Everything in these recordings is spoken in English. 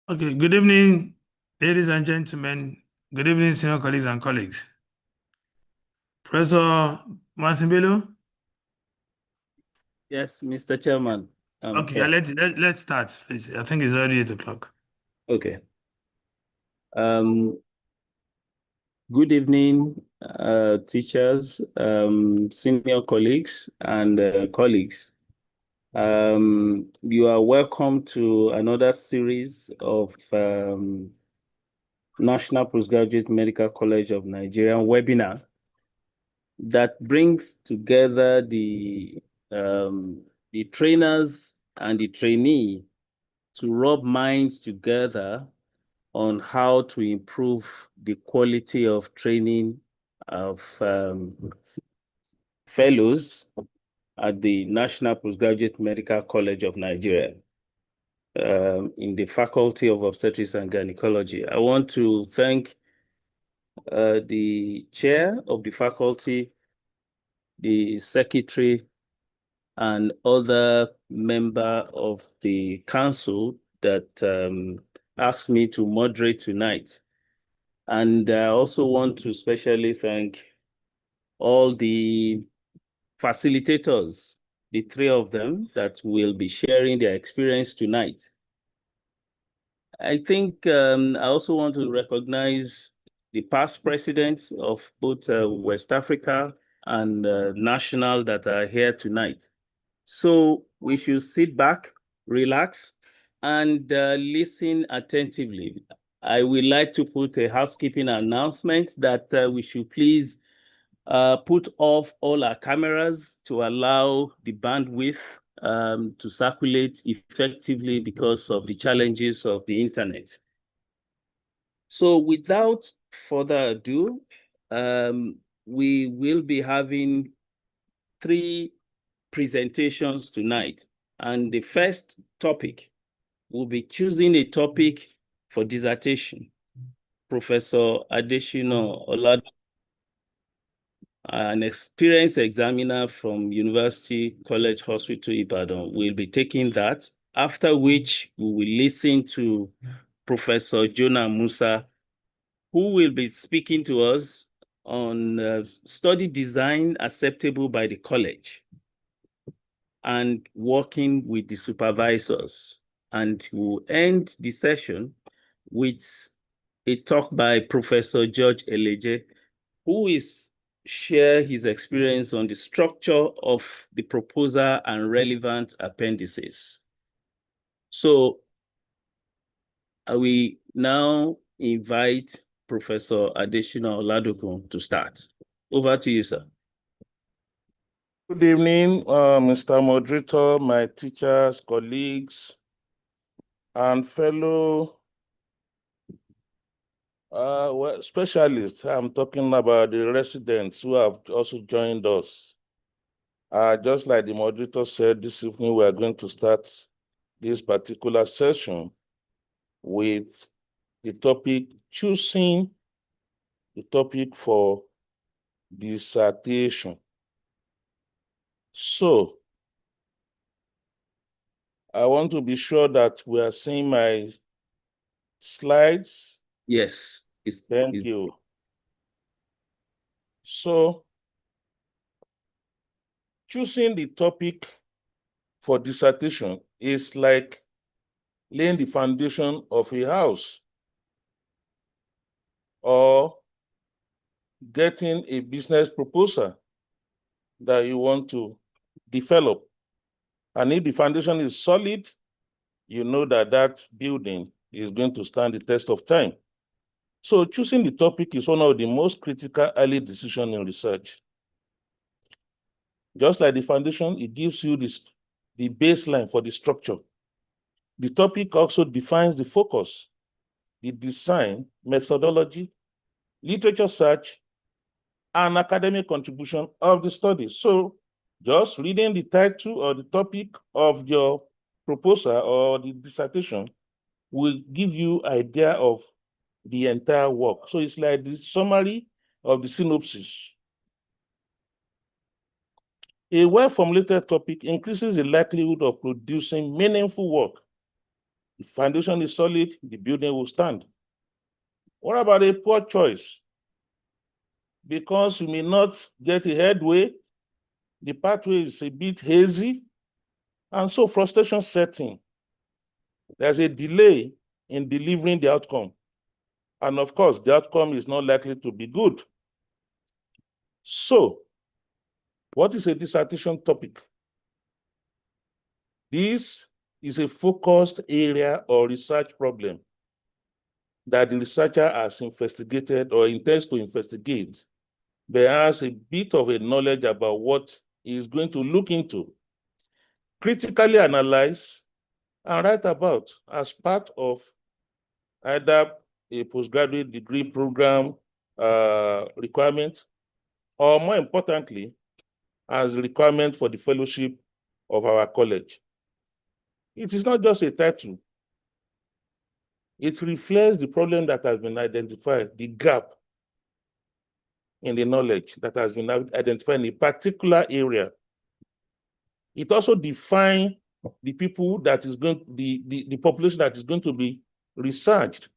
Okay, good evening, ladies and gentlemen. Good evening, senior colleagues and colleagues. Professor Masimbelo? Yes, Mr. Chairman. Okay, Yeah. let's start, please. I think it's already 8 o'clock. Okay. Good evening, teachers, senior colleagues, and colleagues. You are welcome to another series of National Postgraduate Medical College of Nigeria webinar that brings together the trainers and the trainee to rub minds together on how to improve the quality of training of fellows at the National Postgraduate Medical College of Nigeria in the Faculty of Obstetrics and Gynecology. I want to thank the chair of the faculty, the secretary, and other member of the council that asked me to moderate tonight. And I also want to especially thank all the facilitators, the three of them that will be sharing their experience tonight. I think I also want to recognize the past presidents of both West Africa and national that are here tonight. So we should sit back, relax, and listen attentively. I would like to put a housekeeping announcement that we should please put off all our cameras to allow the bandwidth to circulate effectively because of the challenges of the internet. So without further ado, we will be having 3 presentations tonight. And the first topic will be choosing a topic for dissertation. Professor Adeshino Olad, an experienced examiner from University College Hospital Ibadan, will be taking that, after which we will listen to Professor Jonah Musa, who will be speaking to us on study design acceptable by the college and working with the supervisors. And we'll end the session with a talk by Professor George Eleje, who is share his experience on the structure of the proposal and relevant appendices. So I will now invite Professor Adeshina Oladokun to start. Over to you, sir. Good evening, Mr. Moderator, my teachers, colleagues, and fellow specialists. I'm talking about the residents who have also joined us. Just like the moderator said, this evening we are going to start this particular session with the topic, choosing the topic for dissertation. So, I want to be sure that we are seeing my slides. Yes. Thank you. So, choosing the topic for dissertation is like laying the foundation of a house or getting a business proposal that you want to develop. And if the foundation is solid, you know that that building is going to stand the test of time. So choosing the topic is one of the most critical early decisions in research. Just like the foundation, it gives you the baseline for the structure. The topic also defines the focus, the design, methodology, literature search, and academic contribution of the study. So just reading the title or the topic of your proposal or the dissertation will give you idea of the entire work. So it's like the summary of the synopsis. A well-formulated topic increases the likelihood of producing meaningful work the foundation is solid, the building will stand. What about a poor choice? Because you may not get a headway, the pathway is a bit hazy, and so frustration sets in. There's a delay in delivering the outcome. And of course, the outcome is not likely to be good. So, what is a dissertation topic? This is a focused area or research problem that the researcher has investigated or intends to investigate, but has a bit of a knowledge about what he is going to look into, critically analyze, and write about as part of either a postgraduate degree program requirement, or more importantly, as a requirement for the fellowship of our college. It is not just a title. It reflects the problem that has been identified, the gap in the knowledge that has been identified in a particular area. It also defines the people that is going, the population that is going to be researched,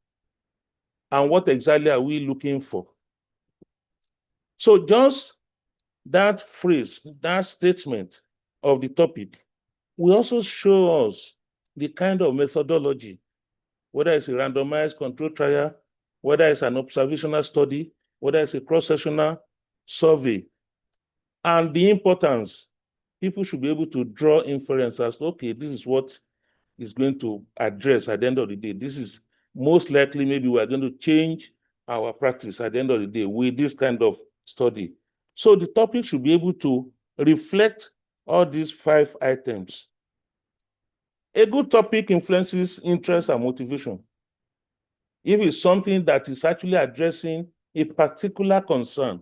and what exactly are we looking for. So just that phrase, that statement of the topic will also show us the kind of methodology, whether it's a randomized control trial, whether it's an observational study, whether it's a cross-sectional survey, and the importance. People should be able to draw inferences. Okay, this is what is going to address at the end of the day. This is most likely, maybe we're going to change our practice at the end of the day with this kind of study. So the topic should be able to reflect all these 5 items. A good topic influences interest and motivation. If it's something that is actually addressing a particular concern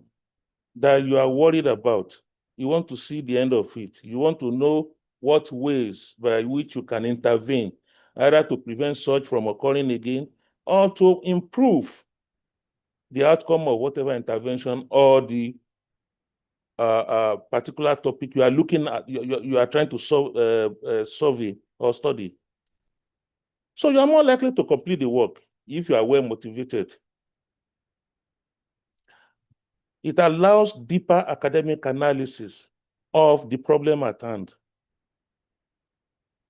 that you are worried about, you want to see the end of it. You want to know what ways by which you can intervene, either to prevent such from occurring again or to improve the outcome of whatever intervention or the particular topic you are looking at, you are trying to survey or study. So you are more likely to complete the work if you are well motivated. It allows deeper academic analysis of the problem at hand.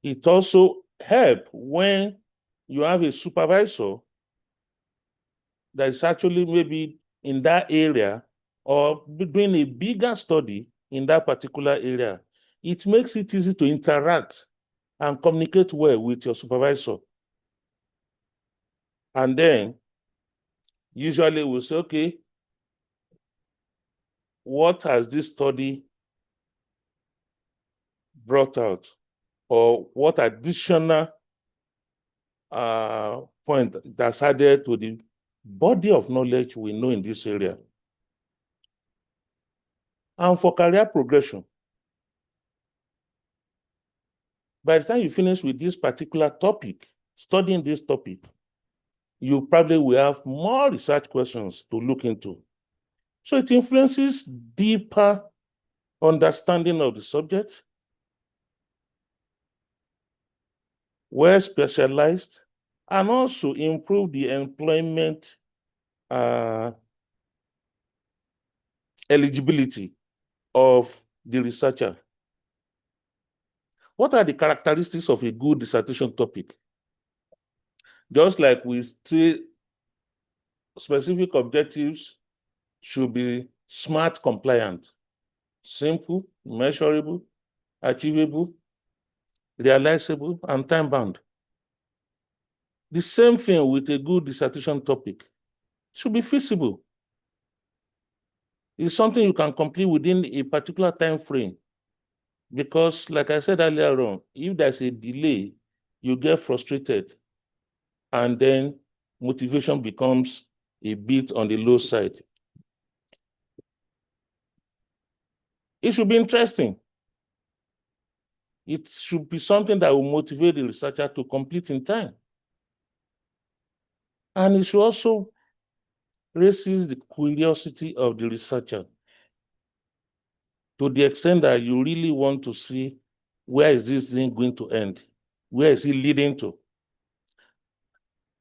It also helps when you have a supervisor that is actually maybe in that area or doing a bigger study in that particular area. It makes it easy to interact and communicate well with your supervisor. And then usually we'll say, okay, what has this study brought out? Or what additional point that's added to the body of knowledge we know in this area? And for career progression, by the time you finish with this particular topic, studying this topic, you probably will have more research questions to look into. So it influences deeper understanding of the subject, well specialized, and also improve the employment eligibility of the researcher. What are the characteristics of a good dissertation topic? Just like we say, specific objectives should be SMART compliant, simple, measurable, achievable, realizable, and time-bound. The same thing with a good dissertation topic. Should be feasible. It's something you can complete within a particular time frame. Because, like I said earlier on, if there's a delay, you get frustrated, and then motivation becomes a bit on the low side. It should be interesting. It should be something that will motivate the researcher to complete in time. And it should also raise the curiosity of the researcher to the extent that you really want to see, where is this thing going to end? Where is it leading to?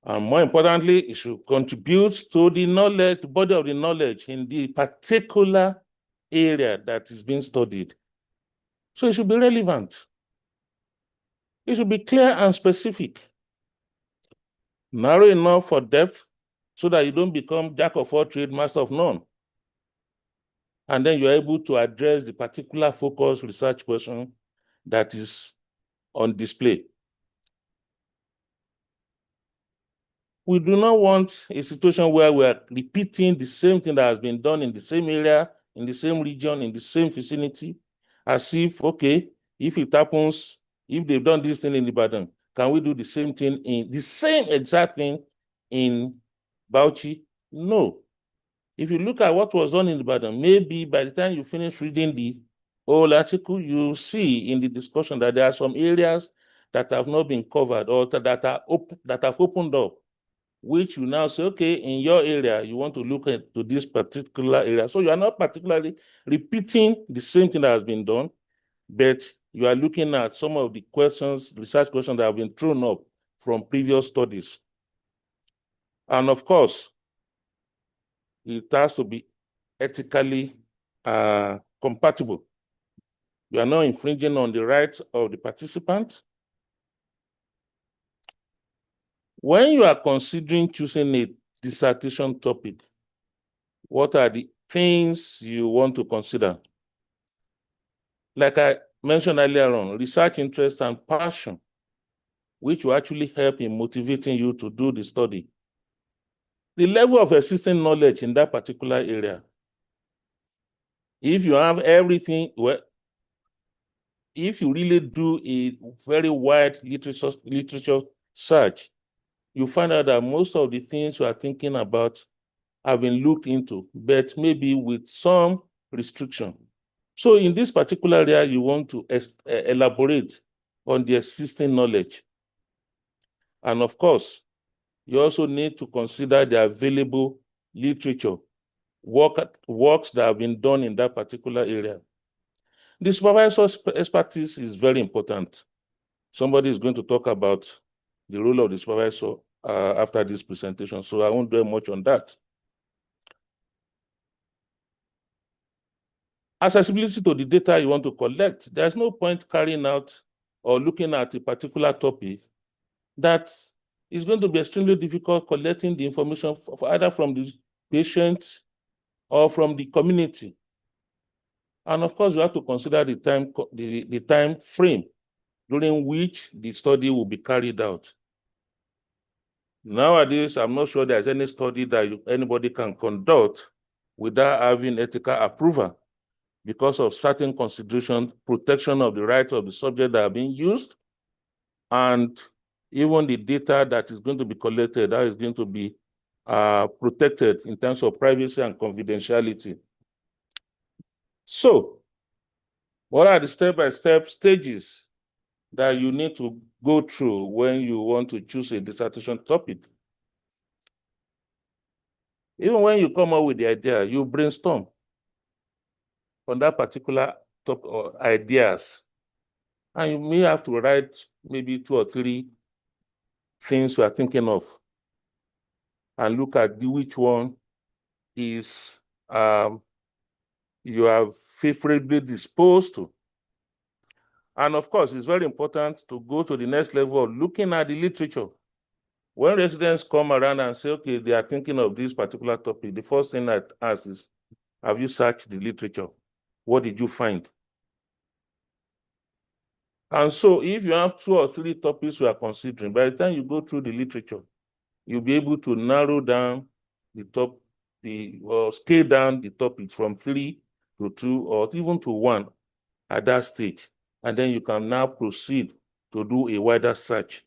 And more importantly, it should contribute to the knowledge, the body of the knowledge in the particular area that is being studied. So it should be relevant. It should be clear and specific. Narrow enough for depth so that you don't become jack of all trades, master of none. And then you're able to address the particular focus research question that is on display. We do not want a situation where we're repeating the same thing that has been done in the same area, in the same region, in the same vicinity, as if, okay, if it happens, if they've done this thing in Ibadan, can we do the same thing in the same exact thing in Bauchi? No. If you look at what was done in Ibadan, maybe by the time you finish reading the whole article, you see in the discussion that there are some areas that have not been covered or that have opened up, which you now say, okay, in your area, you want to look into this particular area. So you are not particularly repeating the same thing that has been done, but you are looking at some of the questions, research questions that have been thrown up from previous studies. And of course, it has to be ethically compatible. You are not infringing on the rights of the participant. When you are considering choosing a dissertation topic, what are the things you want to consider? Like I mentioned earlier on, research interest and passion, which will actually help in motivating you to do the study. The level of existing knowledge in that particular area. If you have everything, well, if you really do a very wide literature search, you find out that most of the things you are thinking about have been looked into, but maybe with some restriction. So in this particular area, you want to elaborate on the existing knowledge. And of course, you also need to consider the available literature, works that have been done in that particular area. The supervisor's expertise is very important. Somebody is going to talk about the role of the supervisor after this presentation, so I won't dwell much on that. Accessibility to the data you want to collect. There's no point carrying out or looking at a particular topic that is going to be extremely difficult collecting the information either from the patient or from the community. And of course, you have to consider the time frame during which the study will be carried out. Nowadays, I'm not sure there's any study that anybody can conduct without having ethical approval because of certain considerations, protection of the rights of the subject that are being used, and even the data that is going to be collected, that is going to be protected in terms of privacy and confidentiality. So, what are the step-by-step stages that you need to go through when you want to choose a dissertation topic? Even when you come up with the idea, you brainstorm on that particular topic or ideas. And you may have to write maybe 2 or 3 things you are thinking of and look at which one is you are favorably disposed to. And of course, it's very important to go to the next level of looking at the literature. When residents come around and say, okay, they are thinking of this particular topic, the first thing I ask is, have you searched the literature? What did you find? And so if you have 2 or 3 topics you are considering, by the time you go through the literature, you'll be able to narrow down or scale down the topics from 3 to 2 or even to 1 at that stage. And then you can now proceed to do a wider search.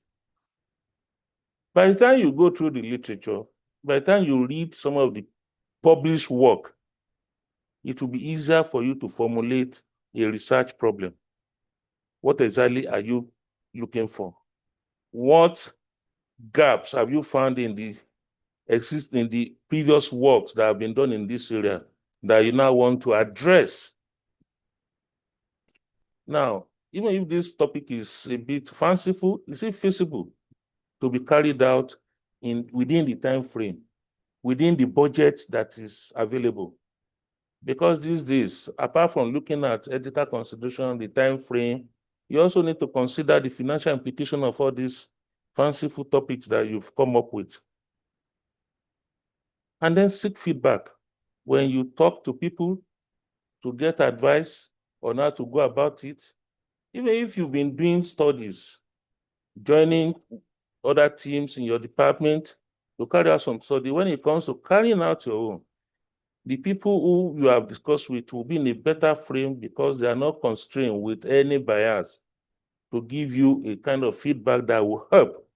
By the time you go through the literature, by the time you read some of the published work, it will be easier for you to formulate a research problem. What exactly are you looking for? What gaps have you found in the previous works that have been done in this area that you now want to address? Now, even if this topic is a bit fanciful, is it feasible to be carried out within the time frame, within the budget that is available. Because these days, apart from looking at ethical consideration, the time frame, you also need to consider the financial implication of all these fanciful topics that you've come up with. And then seek feedback. When you talk to people to get advice on how to go about it, even if you've been doing studies, joining other teams in your department to carry out some study, when it comes to carrying out your own, the people who you have discussed with will be in a better frame because they are not constrained with any bias to give you a kind of feedback that will help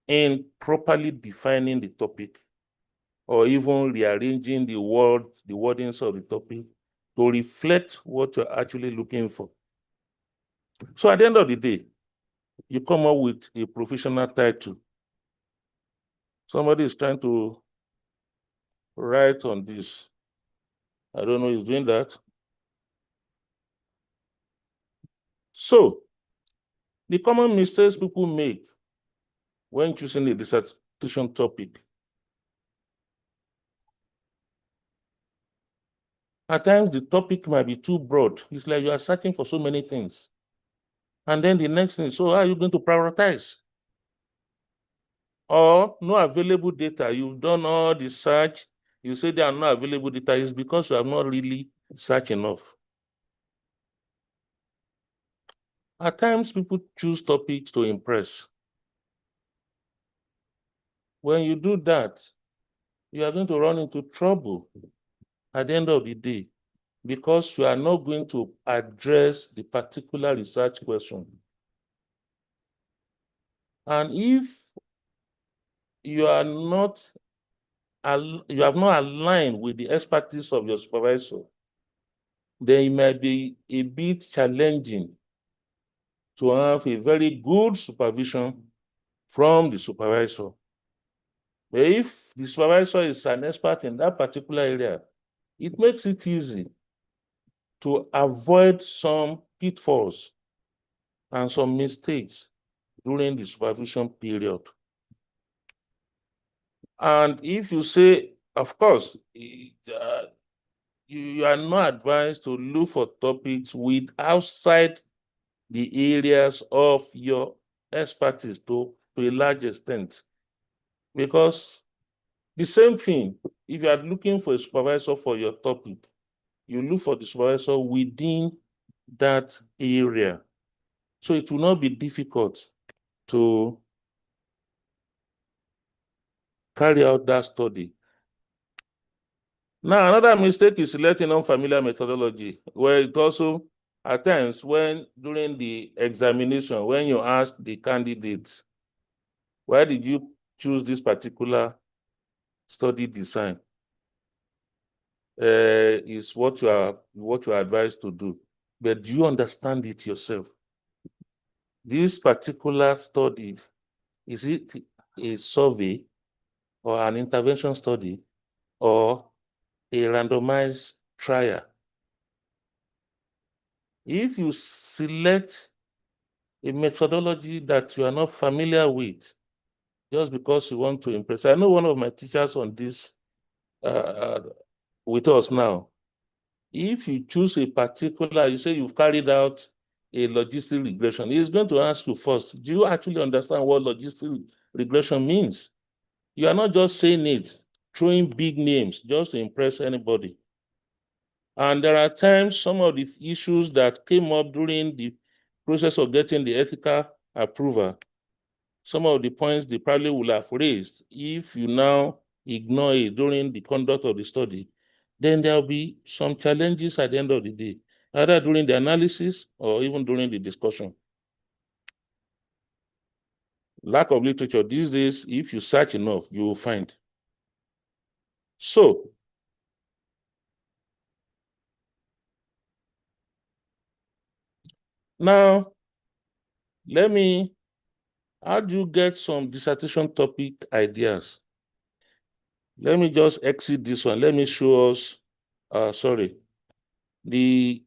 in properly defining the topic or even rearranging the wordings of the topic to reflect what you're actually looking for. So at the end of the day, you come up with a professional title. Somebody is trying to write on this. I don't know who's doing that. So, the common mistakes people make when choosing a dissertation topic. At times, the topic might be too broad. It's like you are searching for so many things. And then the next thing, so how are you going to prioritize? Or no available data. You've done all the search. You say there are no available data. It's because you have not really searched enough. At times, people choose topics to impress. When you do that, you are going to run into trouble at the end of the day because you are not going to address the particular research question. And if you are not, you have not aligned with the expertise of your supervisor, then it might be a bit challenging to have a very good supervision from the supervisor. But if the supervisor is an expert in that particular area, it makes it easy to avoid some pitfalls and some mistakes during the supervision period. And if you say, of course, you are not advised to look for topics with outside the areas of your expertise to a large extent. Because the same thing, if you are looking for a supervisor for your topic, you look for the supervisor within that area. So it will not be difficult to carry out that study. Now, another mistake is selecting unfamiliar methodology, where it also, at times, when during the examination, when you ask the candidates, why did you choose this particular study design? Is what you are advised to do. But do you understand it yourself? This particular study, is it a survey or an intervention study or a randomized trial? If you select a methodology that you are not familiar with, just because you want to impress. I know one of my teachers on this with us now. If you choose a particular, you say you've carried out a logistic regression, he's going to ask you first, do you actually understand what logistic regression means? You are not just saying it, throwing big names just to impress anybody. And there are times some of the issues that came up during the process of getting the ethical approval, some of the points they probably will have raised, if you now ignore it during the conduct of the study, then there'll be some challenges at the end of the day, either during the analysis or even during the discussion. Lack of literature these days, if you search enough, you will find. So, now, how do you get some dissertation topic ideas? Let me just exit this one. Let me show us, the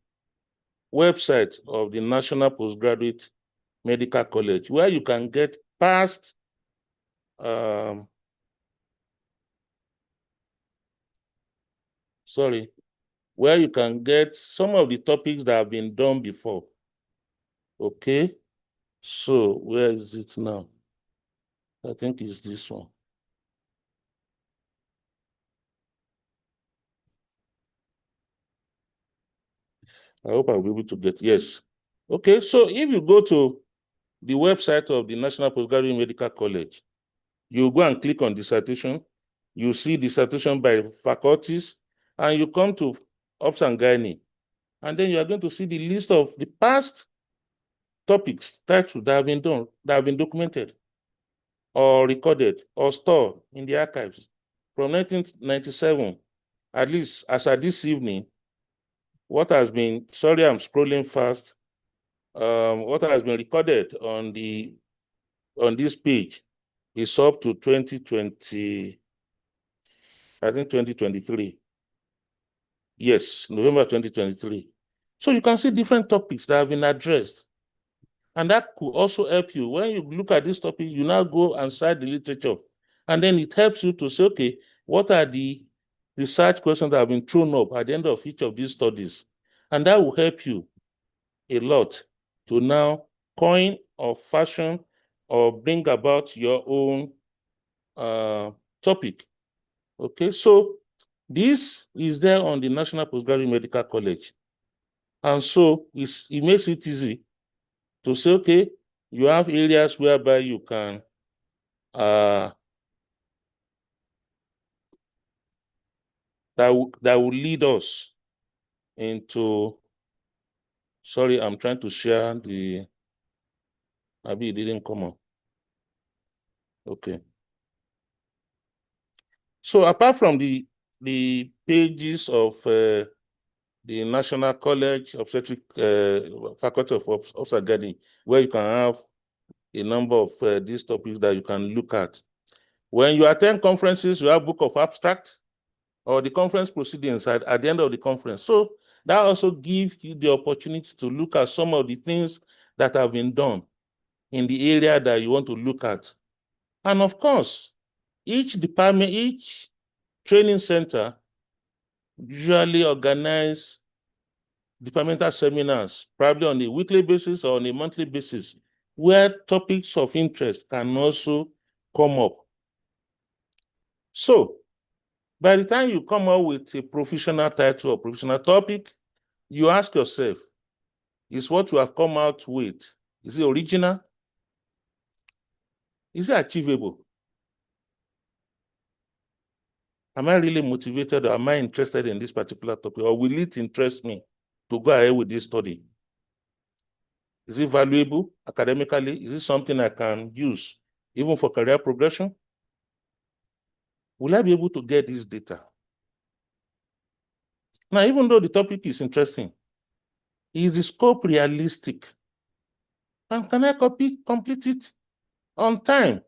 website of the National Postgraduate Medical College, where you can get past sorry, where you can get some of the topics that have been done before. Okay, so where is it now? I think it's this one. I hope I'll be able to get, yes. Okay, so if you go to the website of the National Postgraduate Medical College, you go and click on dissertation, you see dissertation by faculties, and you come to Ops and Gynae, and then you are going to see the list of the past topics titles that have been done, that have been documented, or recorded, or stored in the archives from 1997, at least as at this evening. What has been, sorry, I'm scrolling fast. What has been recorded on this page is up to 2020, I think 2023. Yes, November 2023. So you can see different topics that have been addressed. And that could also help you. When you look at this topic, you now go and cite the literature. And then it helps you to say, okay, what are the research questions that have been thrown up at the end of each of these studies? And that will help you a lot to now coin or fashion or bring about your own topic. Okay, so this is there on the National Postgraduate Medical College. And so it makes it easy to say, okay, you have areas whereby you can that will lead us into, sorry, I'm trying to share the, maybe it didn't come on. Okay. So apart from the pages of the National College Obstetric Faculty of Obstetrics, where you can have a number of these topics that you can look at. When you attend conferences, you have book of abstract or the conference proceedings at the end of the conference. So that also gives you the opportunity to look at some of the things that have been done in the area that you want to look at. And of course, each department, each training center usually organize departmental seminars, probably on a weekly basis or on a monthly basis, where topics of interest can also come up. So by the time you come up with a professional title or professional topic, you ask yourself, is what you have come out with, is it original? Is it achievable? Am I really motivated, or am I interested in this particular topic, or will it interest me to go ahead with this study? Is it valuable academically? Is it something I can use even for career progression? Will I be able to get this data? Now, even though the topic is interesting, is the scope realistic? And can I complete it on time?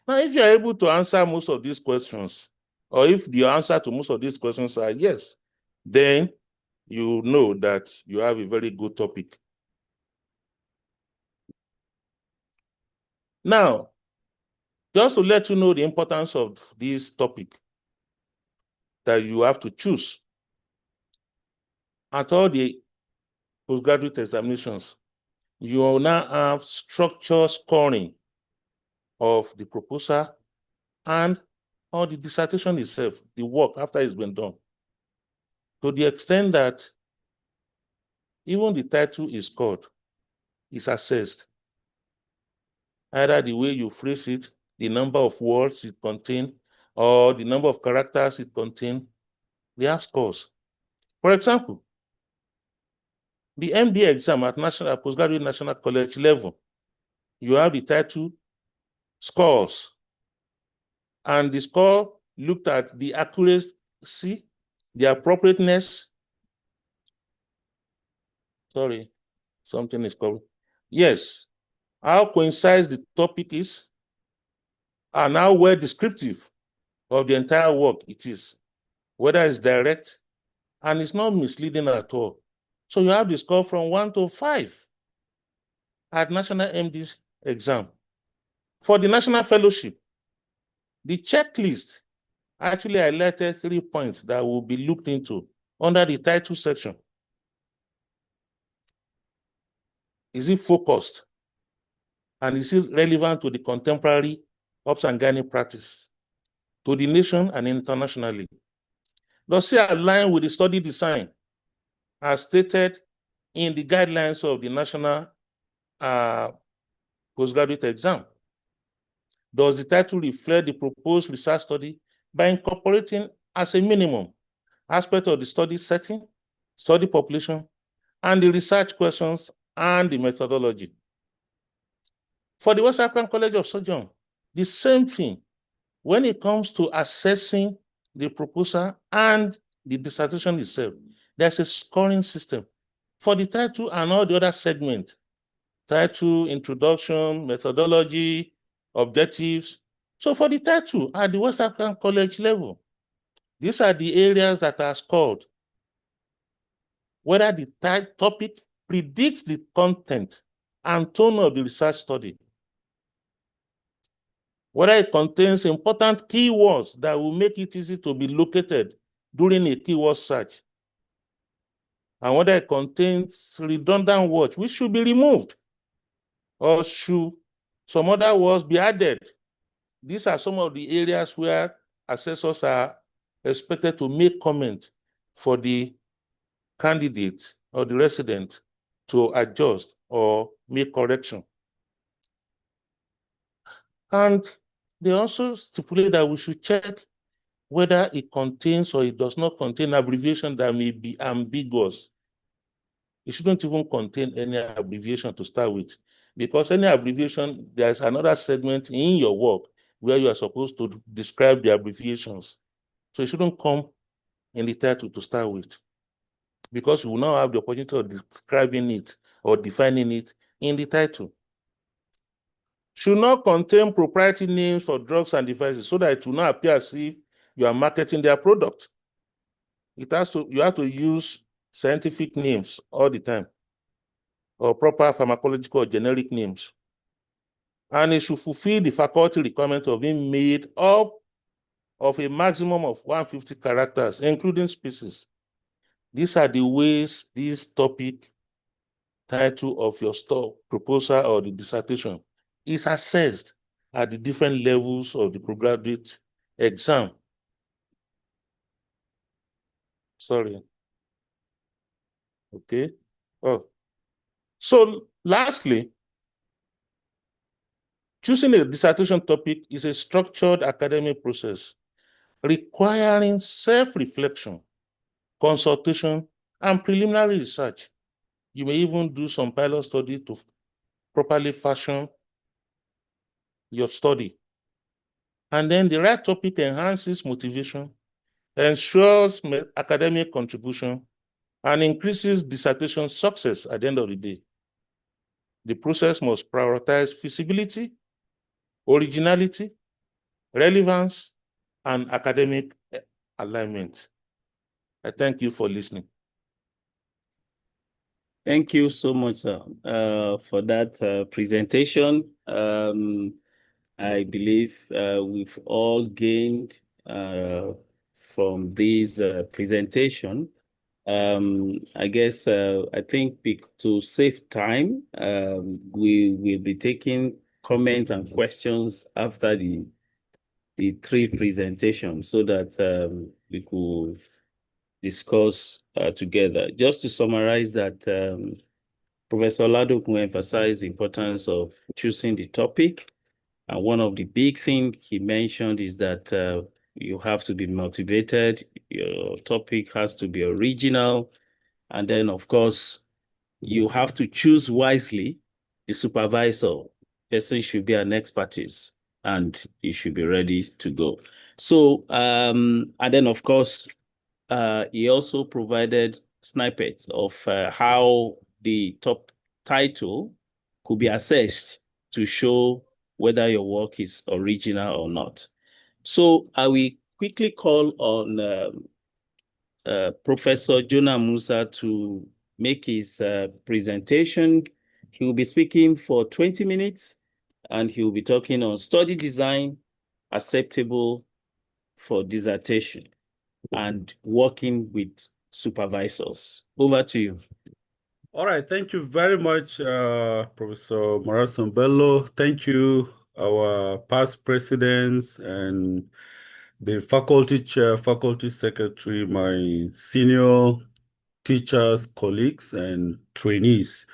Now, if you're able to answer most of these questions, or if the answer to most of these questions are yes, then you know that you have a very good topic. Now, just to let you know the importance of this topic that you have to choose at all the postgraduate examinations, you will now have structured scoring of the proposal and or the dissertation itself, the work after it's been done, to the extent that even the title is scored, is assessed. Either the way you phrase it, the number of words it contains, or the number of characters it contains, they have scores. For example, the MD exam at Postgraduate National College level, you have the title scores, and the score looked at the accuracy, the appropriateness. Sorry, something is covered. Yes, how concise the topic is, and how well descriptive of the entire work it is, whether it's direct, and it's not misleading at all. So you have the score from 1 to 5 at National MD exam. For the National Fellowship, The checklist actually highlighted 3 points that will be looked into under the title section. Is it focused? And is it relevant to the contemporary ops and Ghana practice, to the nation and internationally? Does it align with the study design as stated in the guidelines of the National Postgraduate Exam? Does the title reflect the proposed research study by incorporating as a minimum aspect of the study setting, study population, and the research questions and the methodology? For the West African College of Surgeons, the same thing when it comes to assessing the proposal and the dissertation itself. There's a scoring system for the title and all the other segments: title, introduction, methodology, objectives. So for the title at the West African College level, these are the areas that are scored. Whether the topic predicts the content and tone of the research study, whether it contains important keywords that will make it easy to be located during a keyword search, and whether it contains redundant words which should be removed, or should some other words be added. These are some of the areas where assessors are expected to make comment for the candidate or the resident to adjust or make correction. And they also stipulate that we should check whether it contains or it does not contain abbreviation that may be ambiguous. It shouldn't even contain any abbreviation to start with, because any abbreviation, there's another segment in your work where you are supposed to describe the abbreviations. So it shouldn't come in the title to start with, because you will now have the opportunity of describing it or defining it in the title. Should not contain proprietary names for drugs and devices, so that it will not appear as if you are marketing their product. You have to use scientific names all the time, or proper pharmacological or generic names. And it should fulfill the faculty requirement of being made up of a maximum of 150 characters, including species. These are the ways this topic, title of your proposal or the dissertation, is assessed at the different levels of the postgraduate exam. Sorry. Okay. Oh. So lastly, choosing a dissertation topic is a structured academic process requiring self-reflection, consultation, and preliminary research. You may even do some pilot study to properly fashion your study. And then the right topic enhances motivation, ensures academic contribution, and increases dissertation success at the end of the day. The process must prioritize feasibility, originality, relevance, and academic alignment. I thank you for listening. Thank you so much, sir, for that presentation. I believe we've all gained from this presentation. I guess I think to save time, we will be taking comments and questions after the 3 presentations, so that we could discuss together. Just to summarize that, Professor Ladokun emphasized the importance of choosing the topic. And one of the big things he mentioned is that you have to be motivated, your topic has to be original, and then, of course, you have to choose wisely. The supervisor, person should be an expertise, and you should be ready to go. So, and then, of course, he also provided snippets of how the top title could be assessed to show whether your work is original or not. So I will quickly call on Professor Jonah Musa to make his presentation. He will be speaking for 20 minutes, and he will be talking on study design acceptable for dissertation and working with supervisors. Over to you. All right, thank you very much, Professor Morason Bello. Thank you, our past presidents and the faculty chair, faculty secretary, my senior teachers, colleagues, and trainees.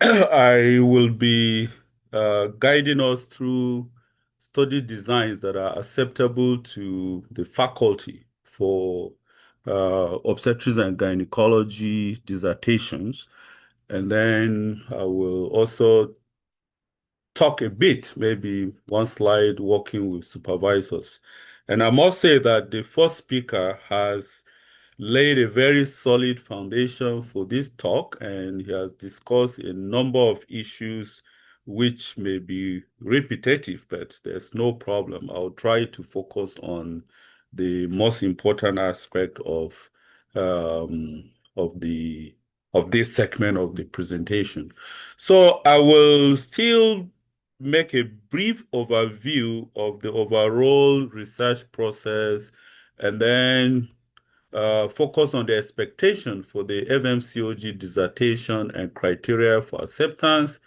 I will be guiding us through study designs that are acceptable to the faculty for obstetrics and gynecology dissertations. And then I will also talk a bit, maybe one slide, working with supervisors. And I must say that the first speaker has laid a very solid foundation for this talk, and he has discussed a number of issues which may be repetitive, but there's no problem. I'll try to focus on the most important aspect of this segment of the presentation. So I will still make a brief overview of the overall research process, and then focus on the expectation for the FMCOG dissertation and criteria for acceptance.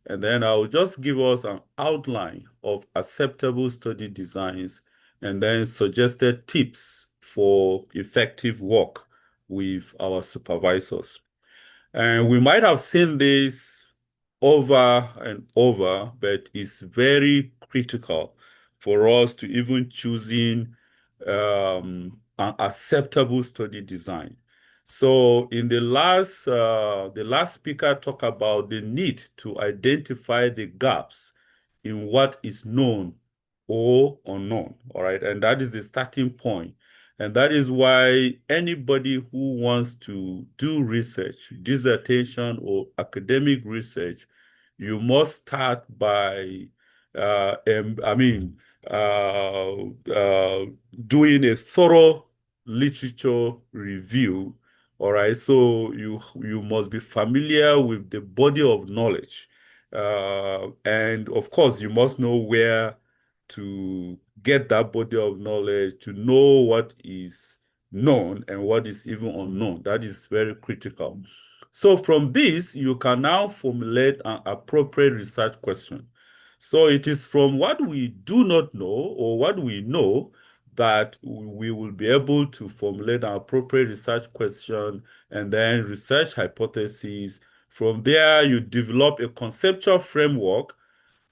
And then I'll just give us an outline of acceptable study designs and then suggested tips for effective work with our supervisors. And we might have seen this over and over, but it's very critical for us to even choosing an acceptable study design. So in the last speaker talked about the need to identify the gaps in what is known or unknown, all right? And that is the starting point. And that is why anybody who wants to do research, dissertation, or academic research, you must start by, doing a thorough literature review. All right, so you must be familiar with the body of knowledge, and of course, you must know where to get that body of knowledge, to know what is known and what is even unknown. That is very critical. So from this, you can now formulate an appropriate research question. So it is from what we do not know or what we know that we will be able to formulate an appropriate research question and then research hypotheses. From there, you develop a conceptual framework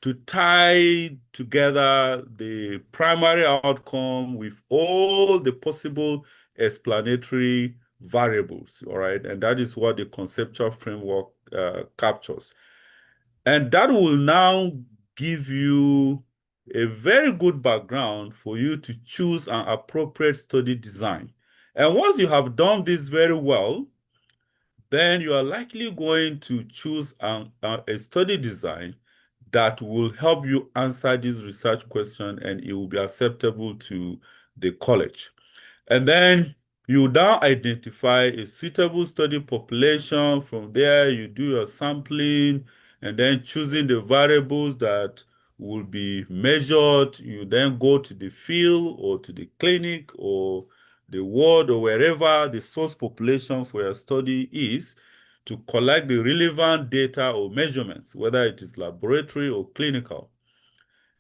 to tie together the primary outcome with all the possible explanatory variables, all right? And that is what the conceptual framework captures. And that will now give you a very good background for you to choose an appropriate study design. And once you have done this very well, then you are likely going to choose a study design that will help you answer this research question, and it will be acceptable to the college. And then you now identify a suitable study population. From there, you do your sampling and then choosing the variables that will be measured. You then go to the field or to the clinic or the ward or wherever the source population for your study is to collect the relevant data or measurements, whether it is laboratory or clinical.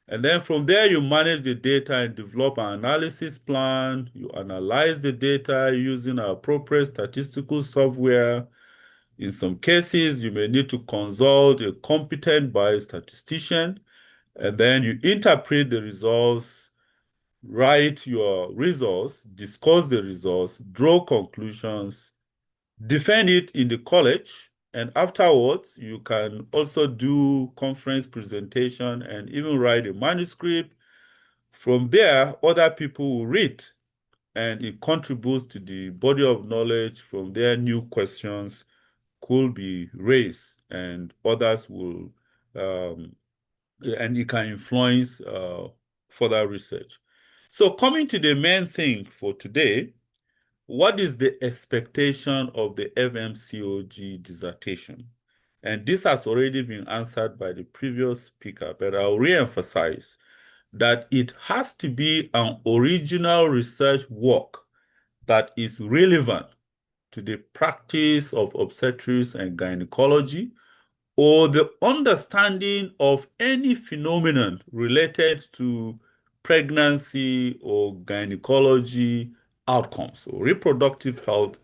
And then from there, you manage the data and develop an analysis plan. You analyze the data using appropriate statistical software. In some cases, you may need to consult a competent biostatistician, and then you interpret the results, write your results, discuss the results, draw conclusions, defend it in the college, and afterwards, you can also do conference presentation and even write a manuscript. From there, other people will read, and it contributes to the body of knowledge. From there, new questions could be raised, and others will, and it can influence further research. So coming to the main thing for today, what is the expectation of the FMCOG dissertation? And this has already been answered by the previous speaker, but I'll re-emphasize that it has to be an original research work that is relevant to the practice of obstetrics and gynecology or the understanding of any phenomenon related to pregnancy or gynecology outcomes or reproductive health,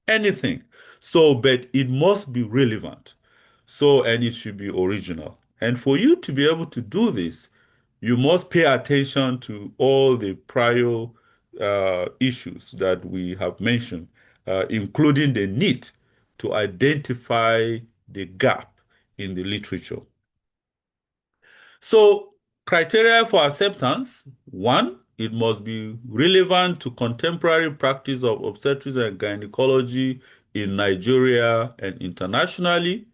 anything. So, but it must be relevant. So, and it should be original. And for you to be able to do this, you must pay attention to all the prior issues that we have mentioned, including the need to identify the gap in the literature. So, criteria for acceptance: one, it must be relevant to contemporary practice of obstetrics and gynecology in Nigeria and internationally.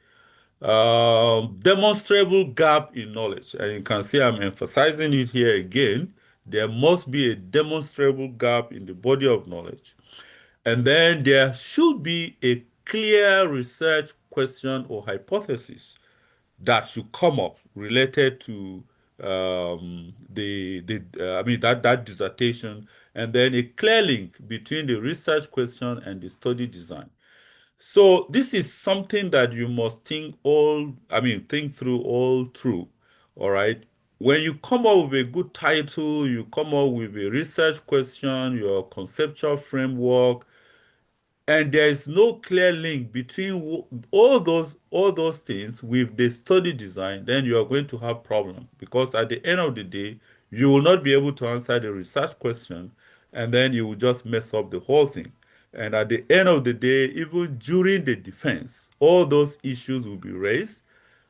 Demonstrable gap in knowledge. And you can see I'm emphasizing it here again. There must be a demonstrable gap in the body of knowledge. And then there should be a clear research question or hypothesis that should come up related to I mean that dissertation, and then a clear link between the research question and the study design. So this is something that you must think through all through. All right. When you come up with a good title, you come up with a research question, your conceptual framework, and there is no clear link between all those things with the study design, then you are going to have problem, because at the end of the day you will not be able to answer the research question, and then you will just mess up the whole thing. And at the end of the day, even during the defense, all those issues will be raised.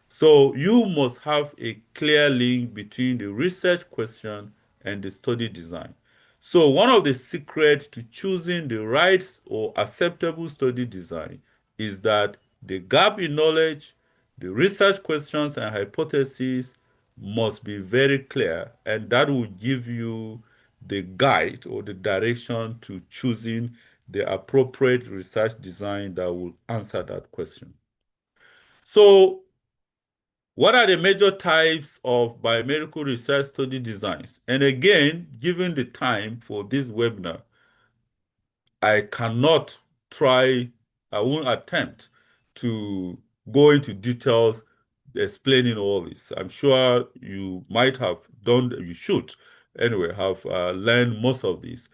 So you must have a clear link between the research question and the study design. So one of the secrets to choosing the right or acceptable study design is that the gap in knowledge, the research questions and hypotheses must be very clear, and that will give you the guide or the direction to choosing the appropriate research design that will answer that question. So what are the major types of biomedical research study designs? And again, given the time for this webinar, I cannot try, I won't attempt to go into details explaining all this. I'm sure you might have done, you should anyway, have learned most of this.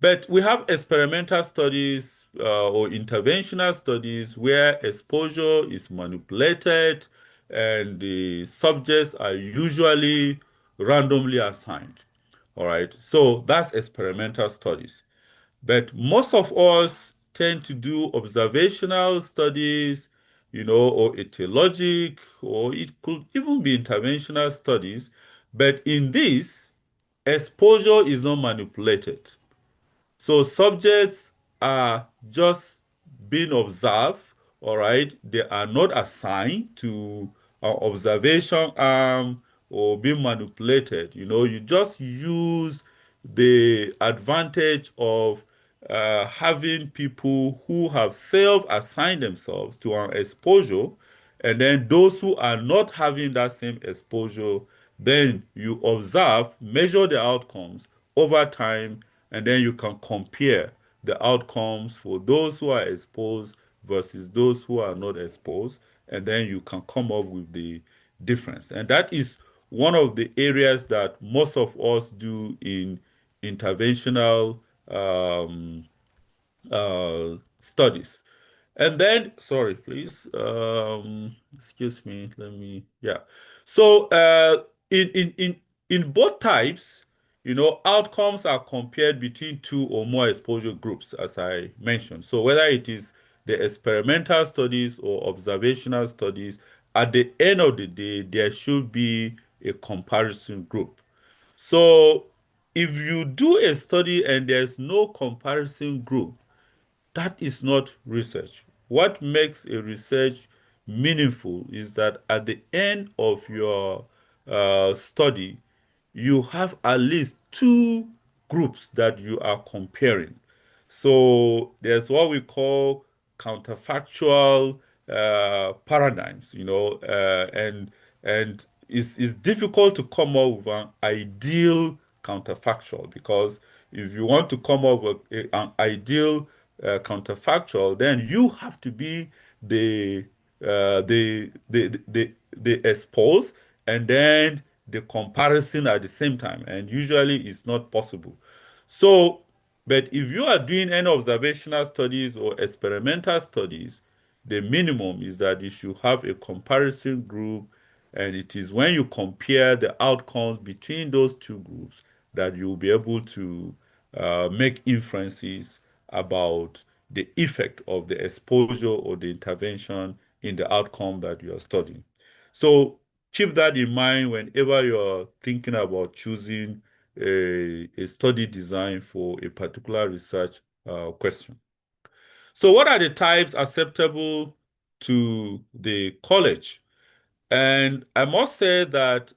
But we have experimental studies or interventional studies where exposure is manipulated and the subjects are usually randomly assigned. All right, so that's experimental studies. But most of us tend to do observational studies, or etiologic, or it could even be interventional studies. But in this, exposure is not manipulated. So subjects are just being observed, all right? They are not assigned to an observation arm or being manipulated. You just use the advantage of having people who have self-assigned themselves to an exposure, and then those who are not having that same exposure, then you observe, measure the outcomes over time, and then you can compare the outcomes for those who are exposed versus those who are not exposed, and then you can come up with the difference. And that is one of the areas that most of us do in interventional studies. And then, sorry, please, excuse me, yeah. So in both types, outcomes are compared between two or more exposure groups, as I mentioned. So whether it is the experimental studies or observational studies, at the end of the day, there should be a comparison group. So if you do a study and there's no comparison group, that is not research. What makes a research meaningful is that at the end of your study, you have at least two groups that you are comparing. So there's what we call counterfactual paradigms, and it's difficult to come up with an ideal counterfactual, because if you want to come up with an ideal counterfactual, then you have to be the the expose and then the comparison at the same time, and usually it's not possible. So, but if you are doing any observational studies or experimental studies, the minimum is that you should have a comparison group, and it is when you compare the outcomes between those two groups that you'll be able to make inferences about the effect of the exposure or the intervention in the outcome that you are studying. So keep that in mind whenever you're thinking about choosing a study design for a particular research question. So what are the types acceptable to the college? And I must say that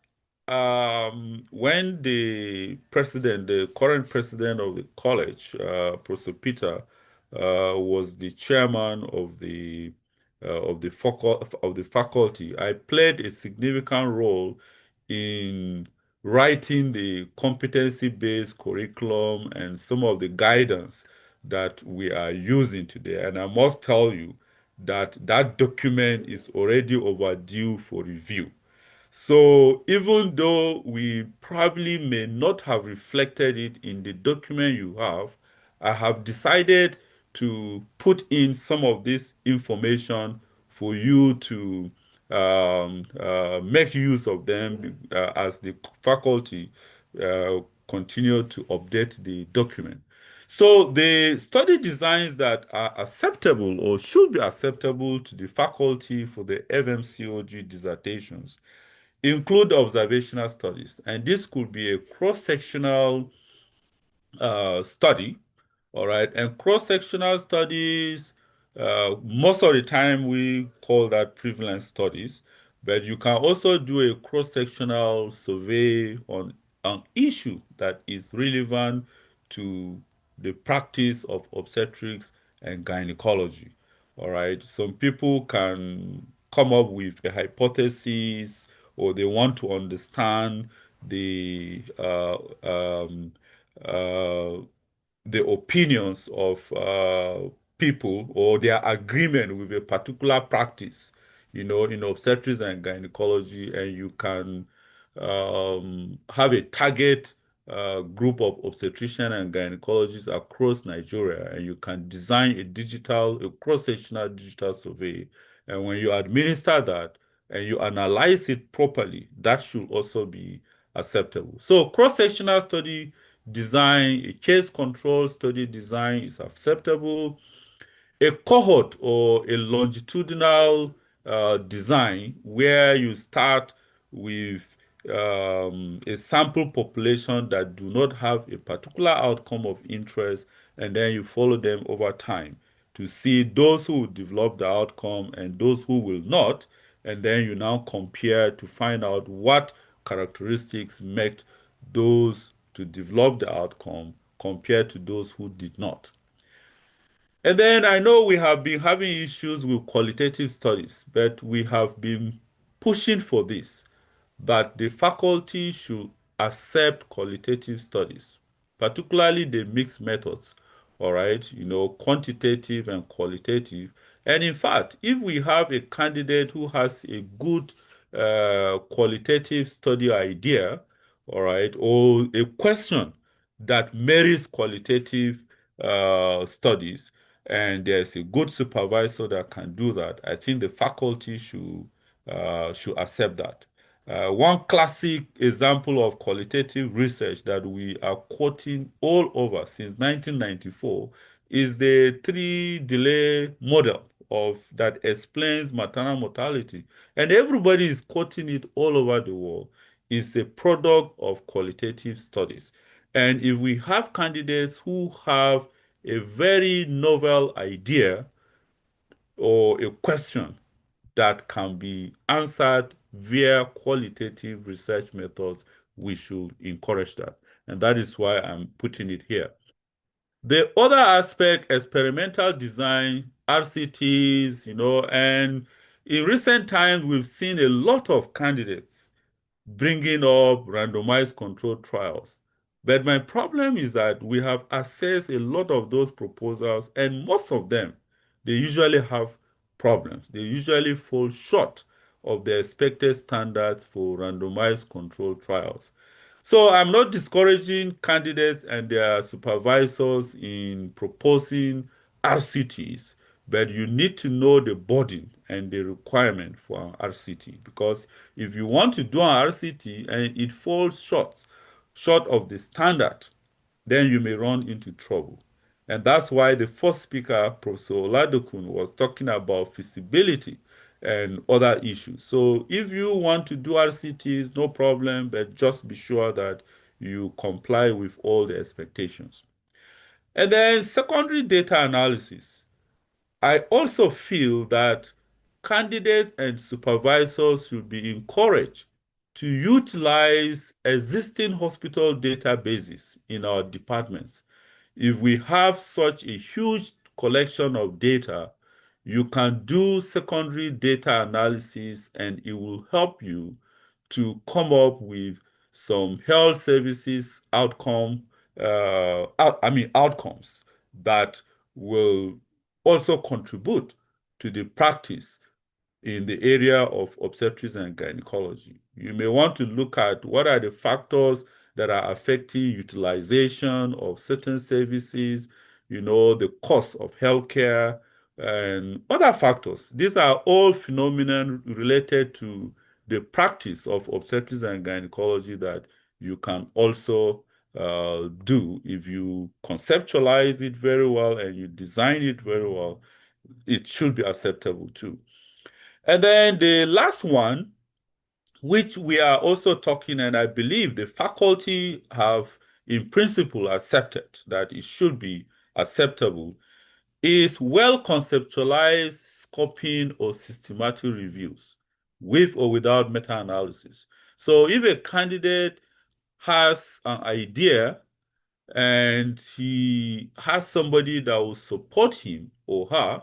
when the current president of the college, Professor Peter, was the chairman of the faculty, I played a significant role in writing the competency-based curriculum and some of the guidance that we are using today. And I must tell you that that document is already overdue for review. So even though we probably may not have reflected it in the document you have, I have decided to put in some of this information for you to make use of them as the faculty continue to update the document. So the study designs that are acceptable or should be acceptable to the faculty for the FMCOG dissertations include observational studies, and this could be a cross-sectional study, all right? And cross-sectional studies, most of the time we call that prevalence studies, but you can also do a cross-sectional survey on an issue that is relevant to the practice of obstetrics and gynecology. All right. Some people can come up with a hypothesis, or they want to understand the uh, the opinions of people, or their agreement with a particular practice, in obstetrics and gynecology, and you can have a target group of obstetricians and gynecologists across Nigeria, and you can design a cross-sectional digital survey. And when you administer that and you analyze it properly, that should also be acceptable. So cross-sectional study design, a case control study design is acceptable. A cohort or a longitudinal design where you start with a sample population that do not have a particular outcome of interest, and then you follow them over time to see those who will develop the outcome and those who will not, and then you now compare to find out what characteristics make those to develop the outcome compared to those who did not. And then I know we have been having issues with qualitative studies, but we have been pushing for this, that the faculty should accept qualitative studies, particularly the mixed methods, all right, quantitative and qualitative. And in fact, if we have a candidate who has a good qualitative study idea, all right, or a question that merits qualitative studies, and there's a good supervisor that can do that, I think the faculty should accept that. One classic example of qualitative research that we are quoting all over since 1994 is the 3 delay model that explains maternal mortality, and everybody is quoting it all over the world. It's a product of qualitative studies. And if we have candidates who have a very novel idea or a question that can be answered via qualitative research methods, we should encourage that. And that is why I'm putting it here. The other aspect, experimental design, RCTs, and in recent times, we've seen a lot of candidates bringing up randomized controlled trials. But my problem is that we have assessed a lot of those proposals, and most of them, they usually have problems. They usually fall short of the expected standards for randomized controlled trials. So I'm not discouraging candidates and their supervisors in proposing RCTs, but you need to know the burden and the requirement for an RCT, because if you want to do an RCT and it falls short of the standard, then you may run into trouble. And that's why the first speaker, Professor Oladokun, was talking about feasibility and other issues. So if you want to do RCTs, no problem, but just be sure that you comply with all the expectations. And then secondary data analysis. I also feel that candidates and supervisors should be encouraged to utilize existing hospital databases in our departments. If we have such a huge collection of data, you can do secondary data analysis and it will help you to come up with some health services outcomes that will also contribute to the practice in the area of obstetrics and gynecology. You may want to look at what are the factors that are affecting utilization of certain services, the cost of healthcare, and other factors. These are all phenomena related to the practice of obstetrics and gynecology that you can also do if you conceptualize it very well and you design it very well. It should be acceptable too. And then the last one, which we are also talking, and I believe the faculty have in principle accepted that it should be acceptable, is well conceptualized scoping or systematic reviews with or without meta-analysis. So if a candidate has an idea and he has somebody that will support him or her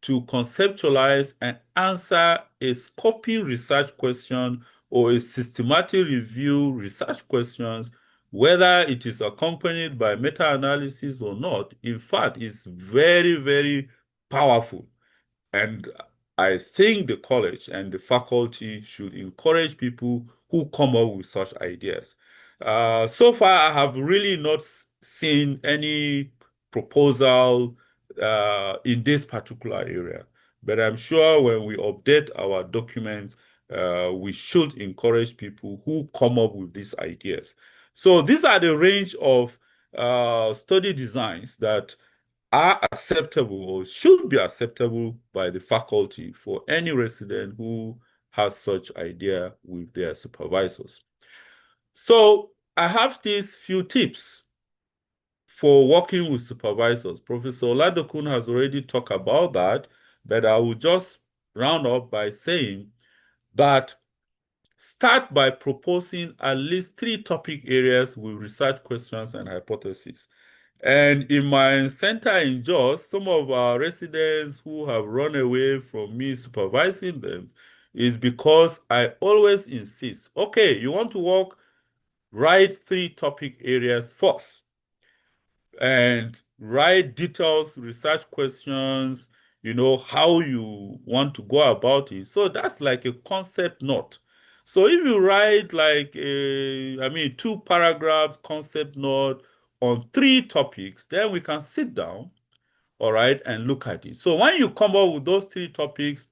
to conceptualize and answer a scoping research question or a systematic review research questions, whether it is accompanied by meta-analysis or not, in fact, is very, very powerful. And I think the college and the faculty should encourage people who come up with such ideas. So far, I have really not seen any proposal in this particular area. But I'm sure when we update our documents, we should encourage people who come up with these ideas. So these are the range of study designs that are acceptable or should be acceptable by the faculty for any resident who has such idea with their supervisors. So I have these few tips for working with supervisors. Professor Oladokun has already talked about that, but I will just round up by saying that start by proposing at least 3 topic areas with research questions and hypotheses. And in my center in Jos, some of our residents who have run away from me supervising them is because I always insist, okay, you want to write 3 topic areas first and write details, research questions, how you want to go about it. So that's like a concept note. So if you write like 2 paragraphs concept note on 3 topics, then we can sit down, all right, and look at it. So when you come up with those 3 topics,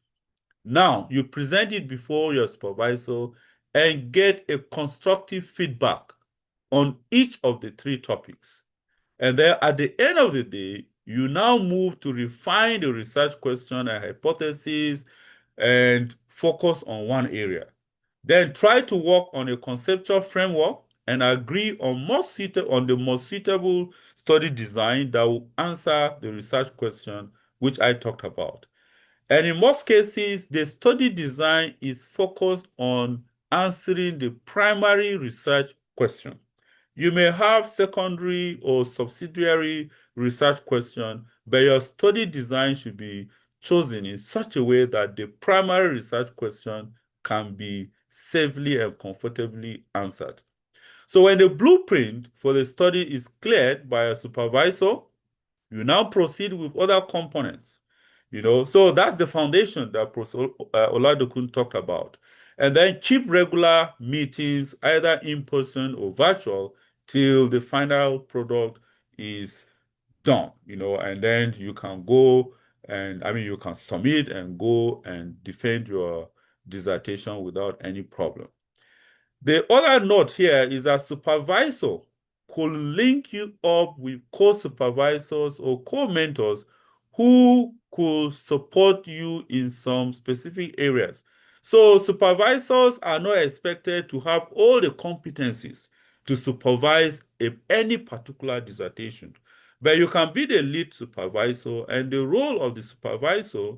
now you present it before your supervisor and get a constructive feedback on each of the 3 topics. And then at the end of the day, you now move to refine the research question and hypothesis and focus on one area. Then try to work on a conceptual framework and agree on the most suitable study design that will answer the research question which I talked about. And in most cases, the study design is focused on answering the primary research question. You may have secondary or subsidiary research question, but your study design should be chosen in such a way that the primary research question can be safely and comfortably answered. So when the blueprint for the study is cleared by a supervisor, you now proceed with other components. So that's the foundation that Professor Oladokun talked about. And then keep regular meetings, either in person or virtual, till the final product is done, and then you can go and, you can submit and go and defend your dissertation without any problem. The other note here is that supervisor could link you up with co-supervisors or co-mentors who could support you in some specific areas. So supervisors are not expected to have all the competencies to supervise any particular dissertation, but you can be the lead supervisor, and the role of the supervisor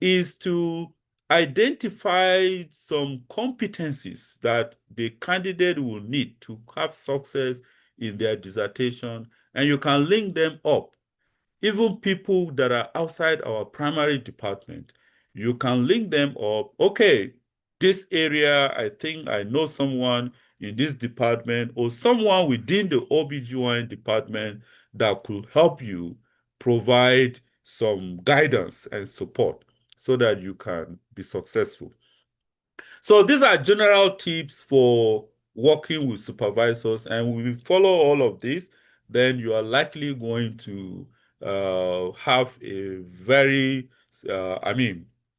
is to identify some competencies that the candidate will need to have success in their dissertation, and you can link them up. Even people that are outside our primary department, you can link them up. Okay, this area, I think I know someone in this department or someone within the OBGYN department that could help you provide some guidance and support so that you can be successful. So these are general tips for working with supervisors, and when you follow all of this, then you are likely going to have a very,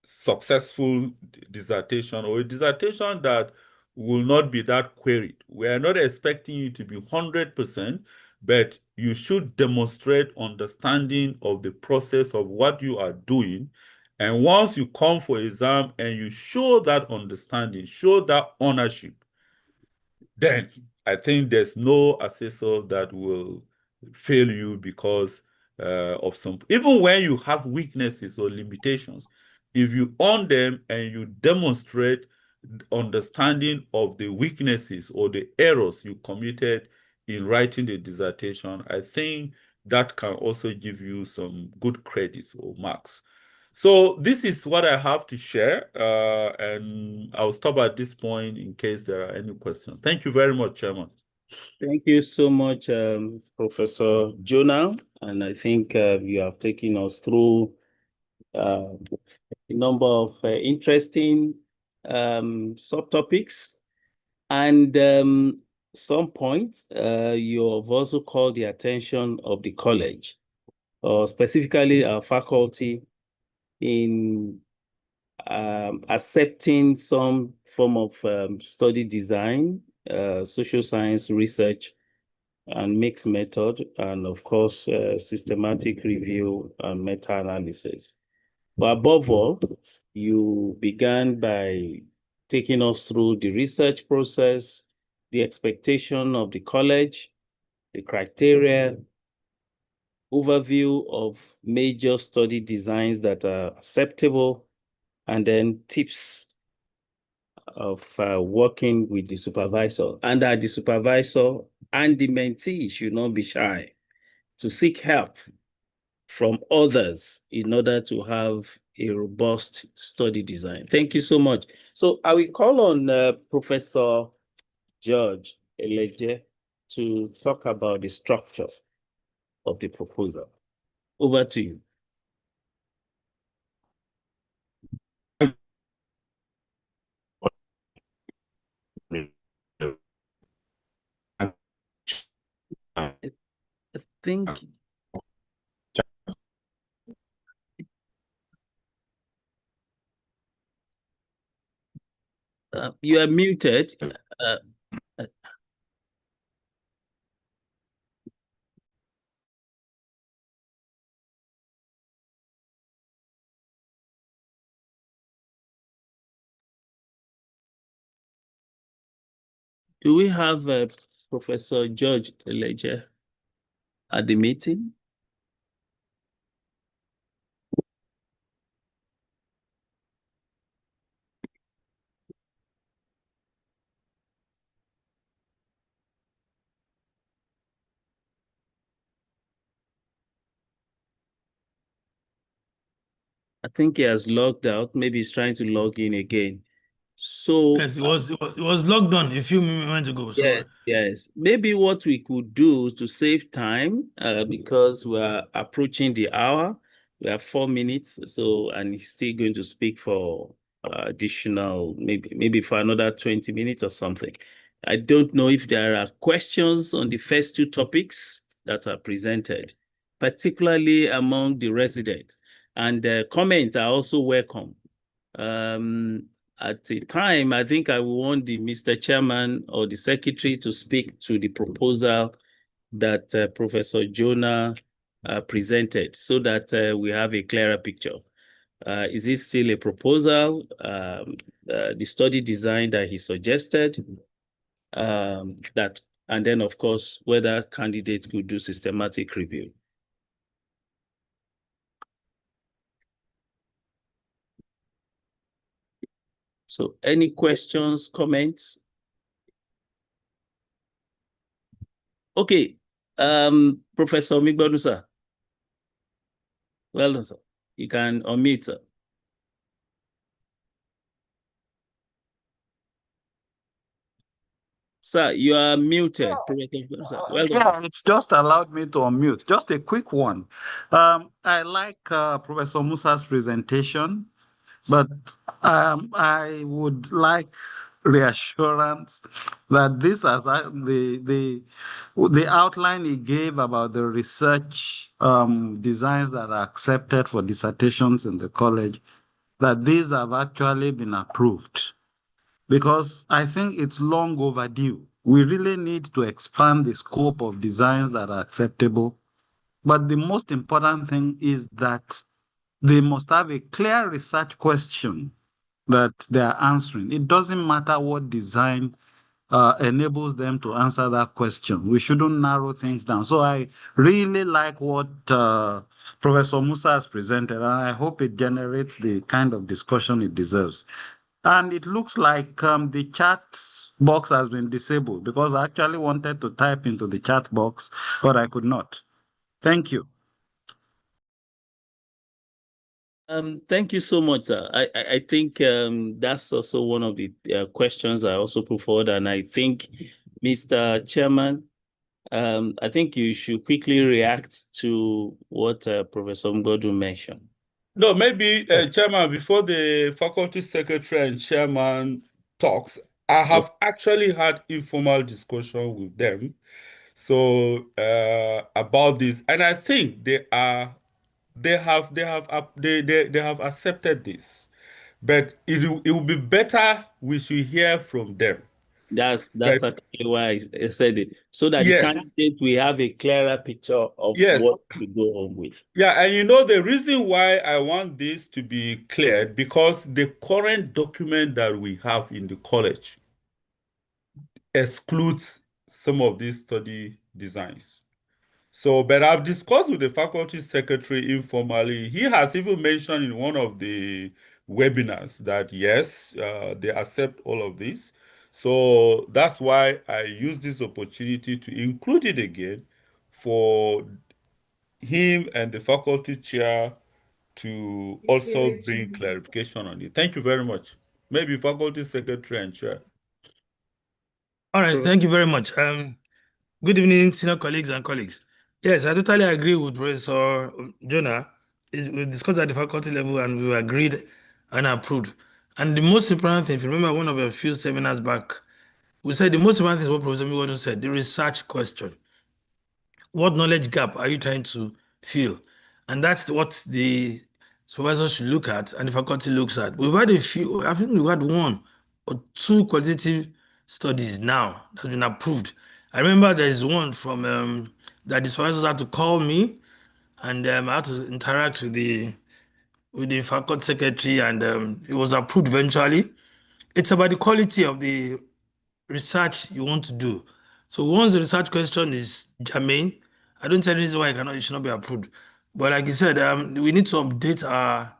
successful dissertation, or a dissertation that will not be that queried. We are not expecting you to be 100%, but you should demonstrate understanding of the process of what you are doing. And once you come for exam and you show that understanding, show that ownership, then I think there's no assessor that will fail you because of some. Even when you have weaknesses or limitations, if you own them and you demonstrate understanding of the weaknesses or the errors you committed in writing the dissertation, I think that can also give you some good credits or marks. So this is what I have to share, and I'll stop at this point in case there are any questions. Thank you very much, Chairman. Thank you so much, Professor Jonah. And I think you have taken us through a number of interesting subtopics. And some points you have also called the attention of the college, or specifically our faculty, in accepting some form of study design, social science research, and mixed method, and of course, systematic review and meta-analysis. But above all, you began by taking us through the research process, the expectation of the college, the criteria, overview of major study designs that are acceptable, and then tips of working with the supervisor. And that the supervisor and the mentee should not be shy to seek help from others in order to have a robust study design. Thank you so much. So I will call on Professor George Eleje to talk about the structure of the proposal. Over to you. I think you are muted. Do we have Professor George Eleje at the meeting? I think he has logged out. Maybe he's trying to log in again. So Yes, it was locked on a few moments ago. So yes. Maybe what we could do to save time, because we're approaching the hour, we have 4 minutes. So, and he's still going to speak for additional, maybe for another 20 minutes or something. I don't know if there are questions on the first two topics that are presented, particularly among the residents. And comments are also welcome. At the time, I think I will want the Mr. Chairman or the Secretary to speak to the proposal that Professor Jonah presented so that we have a clearer picture. Is it still a proposal? The study design that he suggested, and then of course, whether candidates could do systematic review. So any questions, comments? Okay, Professor Migbodu, sir. Well done, sir. You can unmute, sir. Sir, you are muted. Well done. Yeah, it's just allowed me to unmute. Just a quick one. I like Professor Musa's presentation, but I would like reassurance that this as the outline he gave about the research designs that are accepted for dissertations in the college, that these have actually been approved, because I think it's long overdue. We really need to expand the scope of designs that are acceptable. But the most important thing is that they must have a clear research question that they are answering. It doesn't matter what design enables them to answer that question. We shouldn't narrow things down. So I really like what Professor Musa has presented, and I hope it generates the kind of discussion it deserves. And it looks like the chat box has been disabled, because I actually wanted to type into the chat box, but I could not. Thank you. Thank you so much, sir. I think that's also one of the questions I also put forward, and I think, Mr. Chairman, I think you should quickly react to what Professor Mgodu mentioned. No, maybe, Chairman, before the faculty secretary and chairman talks, I have actually had informal discussion with them, so about this, and I think they have accepted this, but it will be better we should hear from them. That's But actually why I said it, so that the yes, candidate we have a clearer picture of yes, what to go on with. yeah, and you know the reason why I want this to be cleared, because the current document that we have in the college excludes some of these study designs. So, but I've discussed with the faculty secretary informally. He has even mentioned in one of the webinars that yes, they accept all of this. So that's why I use this opportunity to include it again for him and the faculty chair to also bring clarification on it. Thank you very much. Maybe faculty secretary and chair. all right, thank you very much. Good evening, senior colleagues and colleagues. Yes, I totally agree with Professor Jonah. We discussed at the faculty level and we agreed and approved. And the most important thing, if you remember one of a few seminars back, we said the most important thing is what Professor Migodo said, the research question. What knowledge gap are you trying to fill? And that's what the supervisor should look at and the faculty looks at. We've had a few, I think we've had 1 or 2 qualitative studies now that's been approved. I remember there's one from that the supervisors had to call me, and I had to interact with the faculty secretary, and it was approved eventually. It's about the quality of the research you want to do. So once the research question is germane, I don't see any reason why it should not be approved. But like you said, we need to update our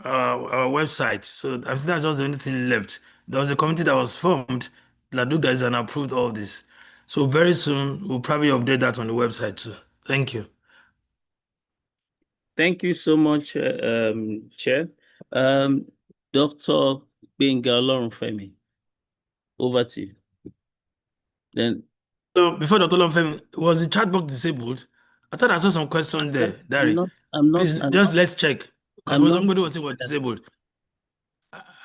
website. So I think that's just the only thing left. There was a committee that was formed that looked at and approved all this. So very soon we'll probably update that on the website too. Thank you. Thank you so much, Chair. Dr. Benga Olorunfemi, over to you. Then, before Dr. Olorunfemi, was the chat box disabled? I thought I saw some questions there, Dari. Please, let's check. Because somebody was saying it was disabled.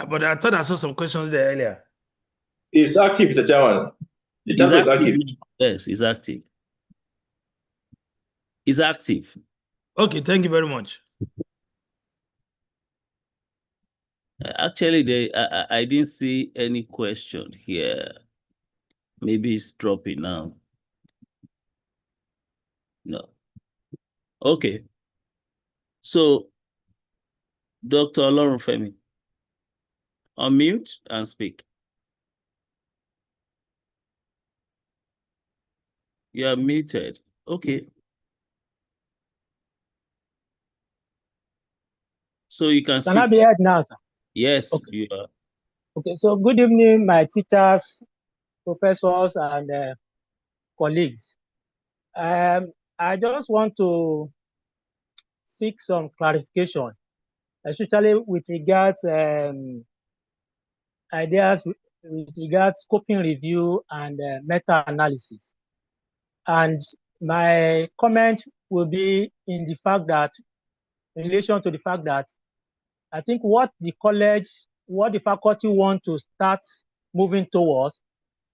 But I thought I saw some questions there earlier. It's active, Mr. Chairman. The chat is active. Yes, it's active. It's active. Okay, thank you very much. Actually, I didn't see any question here. Maybe it's dropping now. No. Okay. So, Dr. Olorunfemi, unmute and speak. You are muted. Okay. So you can speak. Can I be heard now, sir? Yes, okay. You are. Okay, so good evening, my teachers, professors, and colleagues. I just want to seek some clarification, especially with regards ideas with regards scoping review and meta-analysis. And my comment will be in the fact that, in relation to the fact that I think what the faculty want to start moving towards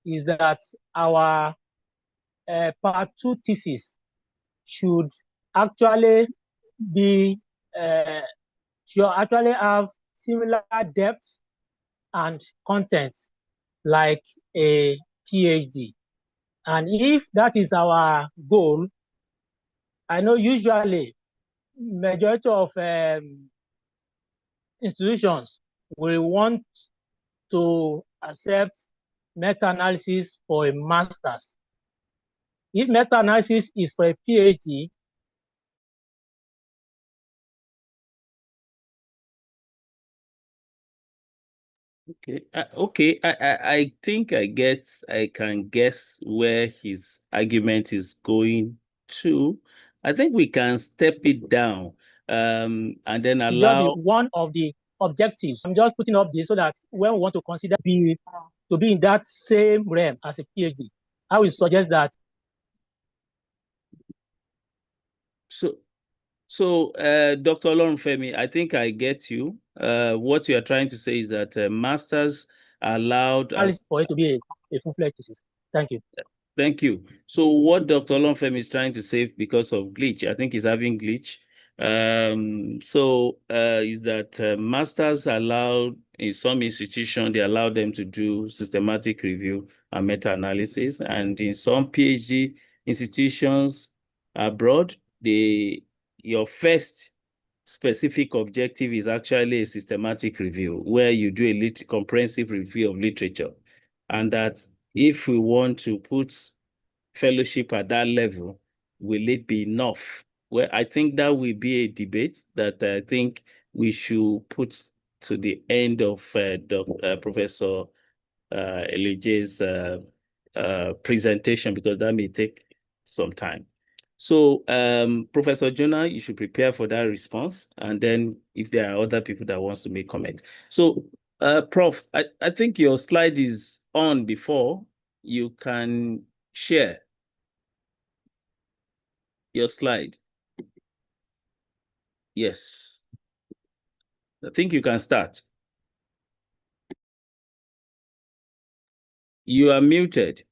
is that our part 2 thesis should actually have similar depth and content like a PhD. And if that is our goal, I know usually majority of institutions will want to accept meta-analysis for a master's. If meta-analysis is for a PhD, okay. I think I can guess where his argument is going to. I think we can step it down and then allow one of the objectives. I'm just putting up this so that when we want to consider to be in that same realm as a PhD, I will suggest that. So, Dr. Olorunfemi, I think I get you. What you are trying to say is that masters are allowed for it to be a full-fledged thesis. Thank you. Thank you. So what Dr. Olorunfemi is trying to say, because of glitch, I think he's having glitch. Is that masters allowed in some institutions, they allow them to do systematic review and meta-analysis, and in some PhD institutions abroad, your first specific objective is actually a systematic review where you do a comprehensive review of literature, and that if we want to put fellowship at that level, will it be enough? Well, I think that will be a debate that I think we should put to the end of Professor Elijah's presentation, because that may take some time. So, Professor Jonah, you should prepare for that response. And then if there are other people that wants to make comment. So, Prof, I think your slide is on before. You can share your slide. Yes. I think you can start. You are muted.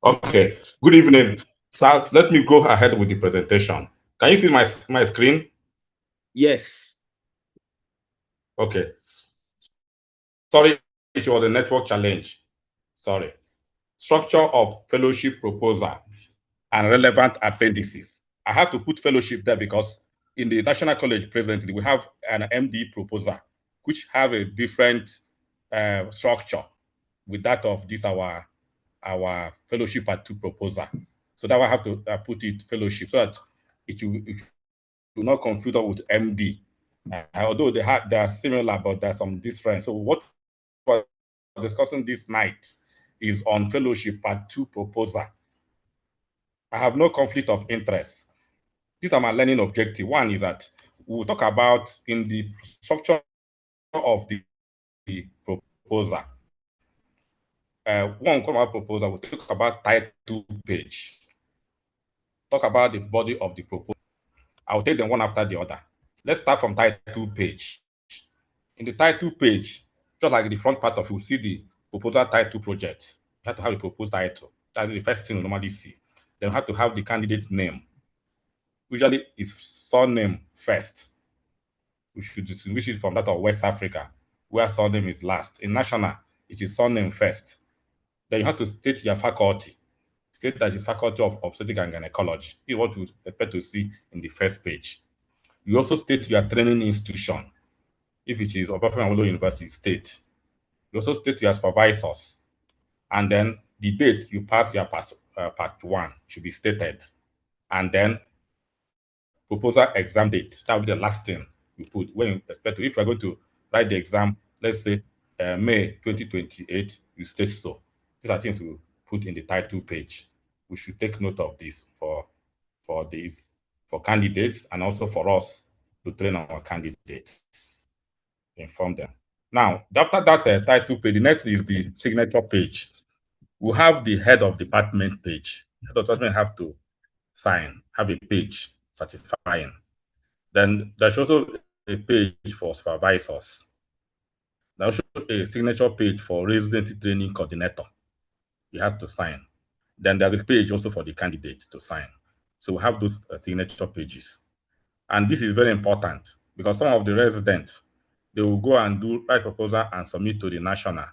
Okay. Good evening. So let me go ahead with the presentation. Can you see my screen? Yes. Okay. Sorry, it was a network challenge. Sorry. Structure of fellowship proposal and relevant appendices. I have to put fellowship there because in the National College presently, we have an MD proposal, which have a different structure with that of this our fellowship part 2 proposal. So that I have to put it fellowship so that it will not confuse us with MD. Although they are similar, but there's some difference. So what we're discussing this night is on fellowship part 2 proposal. I have no conflict of interest. These are my learning objective. One is that we'll talk about in the structure of the proposal. One come about proposal, we'll talk about title page, talk about the body of the proposal. I'll take them one after the other. Let's start from title page. In the title page, just like the front part of it, you'll see the proposal title project. You have to have the proposed title. That's the first thing you normally see. Then you have to have the candidate's name. Usually it's surname first. We should distinguish it from that of West Africa, where surname is last. In national, it is surname first. Then you have to state your faculty. State that it's Faculty of Obstetrics and Gynecology. This is what you expect to see in the first page. You also state your training institution. If it is Obafemi Awolowo University, state. You also state your supervisors. And then the date you pass your part 1 should be stated. And then proposal exam date. That will be the last thing you put when you expect to. If you're going to write the exam, let's say May 2028, you state so. These are things we put in the title page. We should take note of this for candidates and also for us to train our candidates, inform them. Now, after that title page, the next is the signature page. We have the head of department page. Head of department have to sign, have a page certifying. Then there's also a page for supervisors. There's also a signature page for residency training coordinator. You have to sign. Then there's a page also for the candidate to sign. So we have those signature pages. And this is very important because some of the residents, they will go and write proposal and submit to the national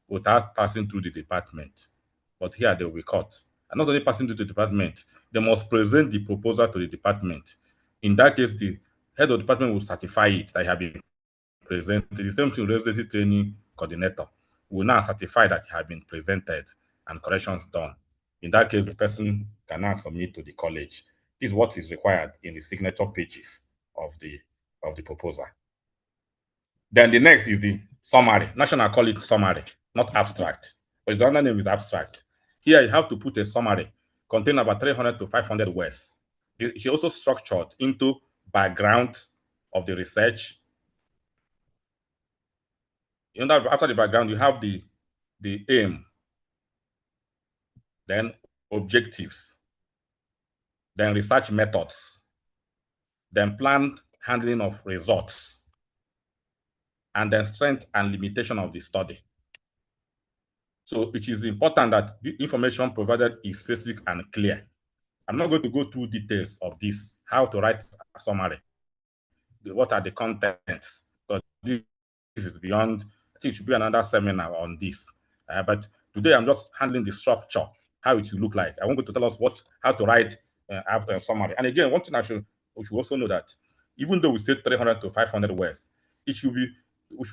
without passing through the department. But here they will be caught. And not only passing through the department, they must present the proposal to the department. In that case, the head of the department will certify it that it has been presented. The same thing, residency training coordinator will now certify that it has been presented and corrections done. In that case, the person can now submit to the college. This is what is required in the signature pages of the proposal. Then the next is the summary. National call it summary, not abstract. But the other name is abstract. Here you have to put a summary containing about 300 to 500 words. It's also structured into background of the research. After the background, you have the aim, then objectives, then research methods, then planned handling of results, and then strength and limitation of the study. So it is important that the information provided is specific and clear. I'm not going to go through details of this, how to write a summary, what are the contents, because this is beyond, I think it should be another seminar on this. But today I'm just handling the structure, how it should look like. I want you to tell us how to write a summary. And again, one thing we should also know that even though we say 300 to 500 words, we should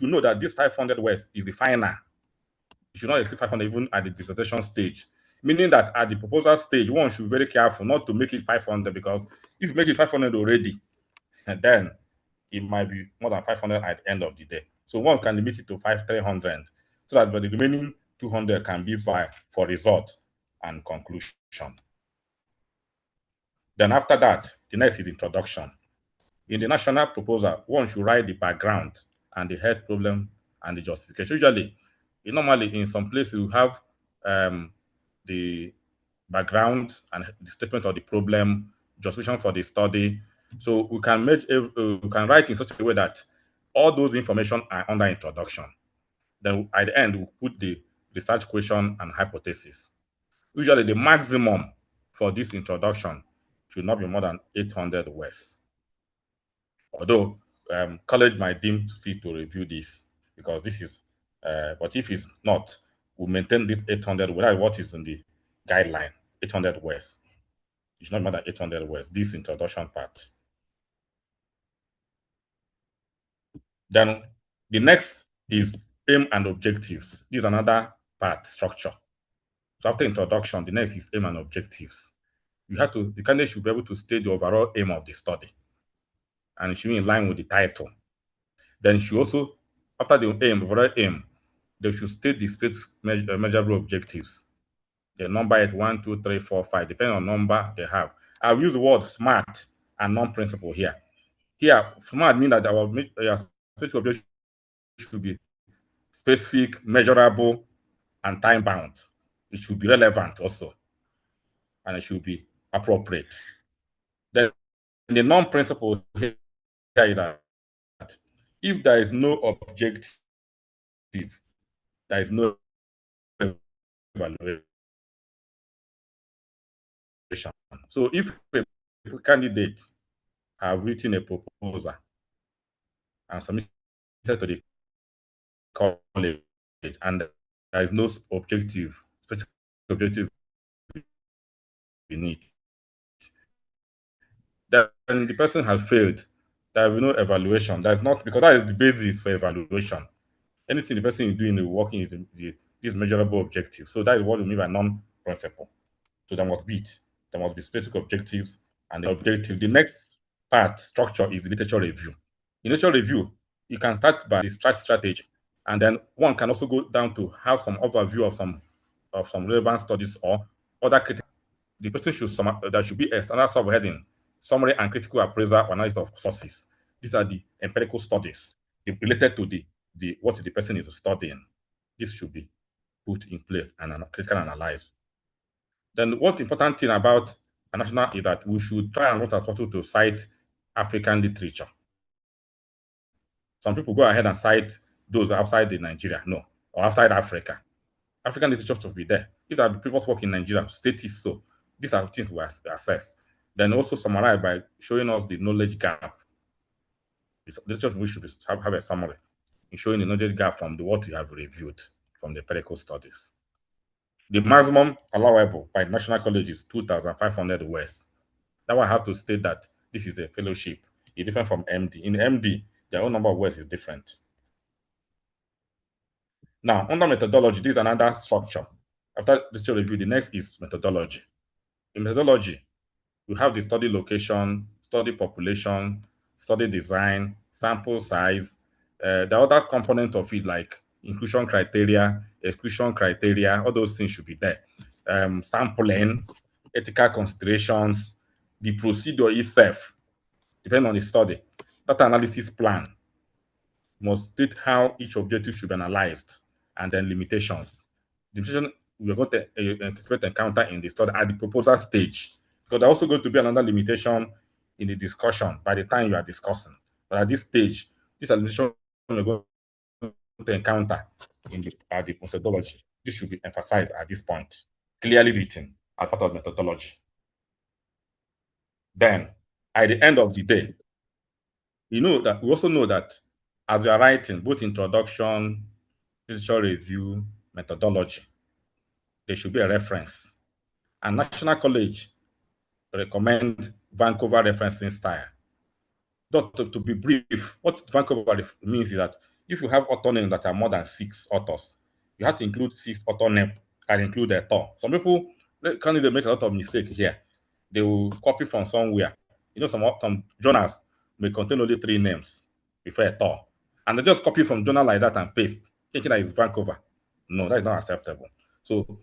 know that this 500 words is the final. You should not exceed 500 even at the dissertation stage. Meaning that at the proposal stage, one should be very careful not to make it 500, because if you make it 500 already, and then it might be more than 500 at the end of the day. So one can limit it to 300, so that the remaining 200 can be for result and conclusion. Then after that, the next is introduction. In the national proposal, one should write the background and the head problem and the justification. Usually, normally in some places, you have the background and the statement of the problem, justification for the study. So we can write in such a way that all those information are under introduction. Then at the end, we put the research question and hypothesis. Usually the maximum for this introduction should not be more than 800 words. Although college might deem fit to review this, because this is, but if it's not, we'll maintain this 800 words. That's what is in the guideline, 800 words. It should not be more than 800 words, this introduction part. Then the next is aim and objectives. This is another part, structure. So after introduction, the next is aim and objectives. The candidate should be able to state the overall aim of the study, and it should be in line with the title. Then it should also, after the overall aim, they should state the specific measurable objectives. The number is 1, 2, 3, 4, 5, depending on number they have. I'll use the word SMART and non-principal here. Here, SMART mean that our specific objective should be specific, measurable, and time bound. It should be relevant also, and it should be appropriate. Then the non-principle here is that if there is no objective, there is no evaluation. So if a candidate have written a proposal and submitted to the college, and there is no objective, specific objective in it, then the person has failed. There will be no evaluation. That's not because that is the basis for evaluation. Anything the person is doing in working is measurable objective. So that is what we mean by non-principle. So there must be it. There must be specific objectives and the objective. The next part structure is the literature review. In literature review, you can start by the strategy, and then one can also go down to have some overview of some relevant studies or other critical. The person should there should be a standard subheading, summary and critical appraisal or analysis of sources. These are the empirical studies related to the what the person is studying. This should be put in place and critical analyzed. Then what's important thing about a national is that we should try and what as possible to cite African literature. Some people go ahead and cite those outside the Nigeria, no, or outside Africa. African literature should be there. If are the previous work in Nigeria, state is so. These are things we assess. Then also summarize by showing us the knowledge gap. Literature we should have a summary in showing the knowledge gap from what you have reviewed from the empirical studies. The maximum allowable by national college is 2,500 words. Now I have to state that this is a fellowship. It's different from MD. In MD, their own number of words is different. Now, under methodology, this is another structure. After literature review, the next is methodology. In methodology, you have the study location, study population, study design, sample size. The other component of it, like inclusion criteria, exclusion criteria, all those things should be there. Sampling, ethical considerations, the procedure itself, depending on the study. Data analysis plan must state how each objective should be analyzed and then limitations. The limitation we are going to encounter in the study at the proposal stage, because there's also going to be another limitation in the discussion by the time you are discussing. But at this stage, these are limitations we're going to encounter at the methodology. This should be emphasized at this point, clearly written as part of methodology. Then, at the end of the day, we also know that as we are writing both introduction, literature review, methodology, there should be a reference. And National College recommend Vancouver referencing style. To be brief, what Vancouver means is that if you have author names that are more than 6 authors, you have to include 6 author names and include a author. Some people can make a lot of mistake here. They will copy from somewhere. You know, some journals may contain only 3 names before a author. And they just copy from journal like that and paste, thinking that it's Vancouver. No, that is not acceptable. So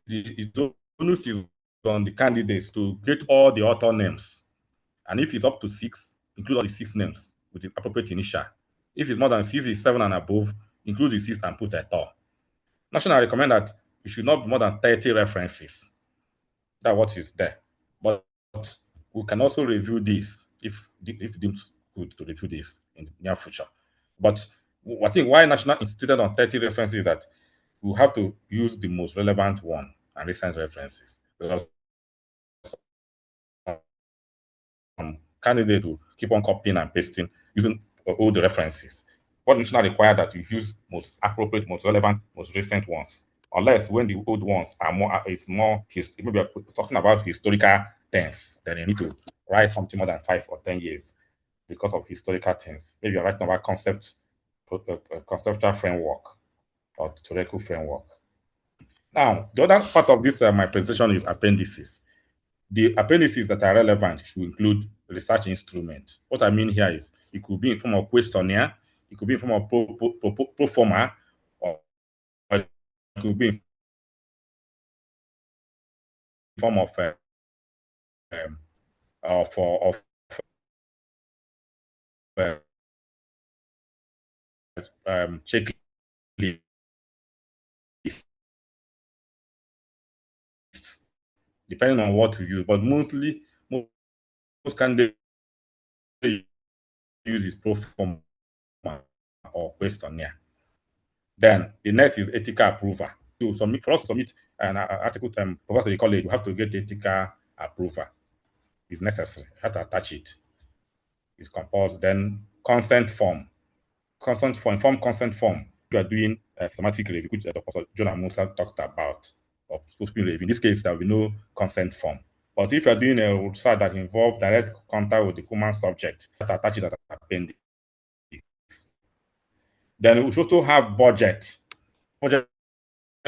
the onus is on the candidates to get all the author names. And if it's up to 6, include all the 6 names with the appropriate initial. If it's more than 6, it's 7 and above, include the 6 and put a author. National recommend that it should not be more than 30 references. That's what is there. But we can also review this if deemed good to review this in the near future. But I think why National insisted on 30 references is that we have to use the most relevant one and recent references, because candidate will keep on copying and pasting using old references. What National require that you use most appropriate, most relevant, most recent ones. Unless when the old ones are maybe we're talking about historical things, then you need to write something more than 5 or 10 years because of historical things. Maybe you're writing about conceptual framework or theoretical framework. Now, the other part of this my presentation is appendices. The appendices that are relevant should include research instrument. What I mean here is it could be in form of questionnaire, it could be in form of pro forma, or it could be in form of checklist, depending on what you use, but mostly most candidates use is pro forma or questionnaire. Then the next is ethical approval. To submit, for us to submit an article proposal to the college, you have to get ethical approval. It's necessary. You have to attach it. It's compulsory. Then consent form. Informed consent form. You are doing a systematic review, which Dr. Jonah Musa talked about, or supposed to be review. In this case, there will be no consent form. But if you are doing a research that involves direct contact with the human subject, that attaches at appendix. Then we should also have budget. Budget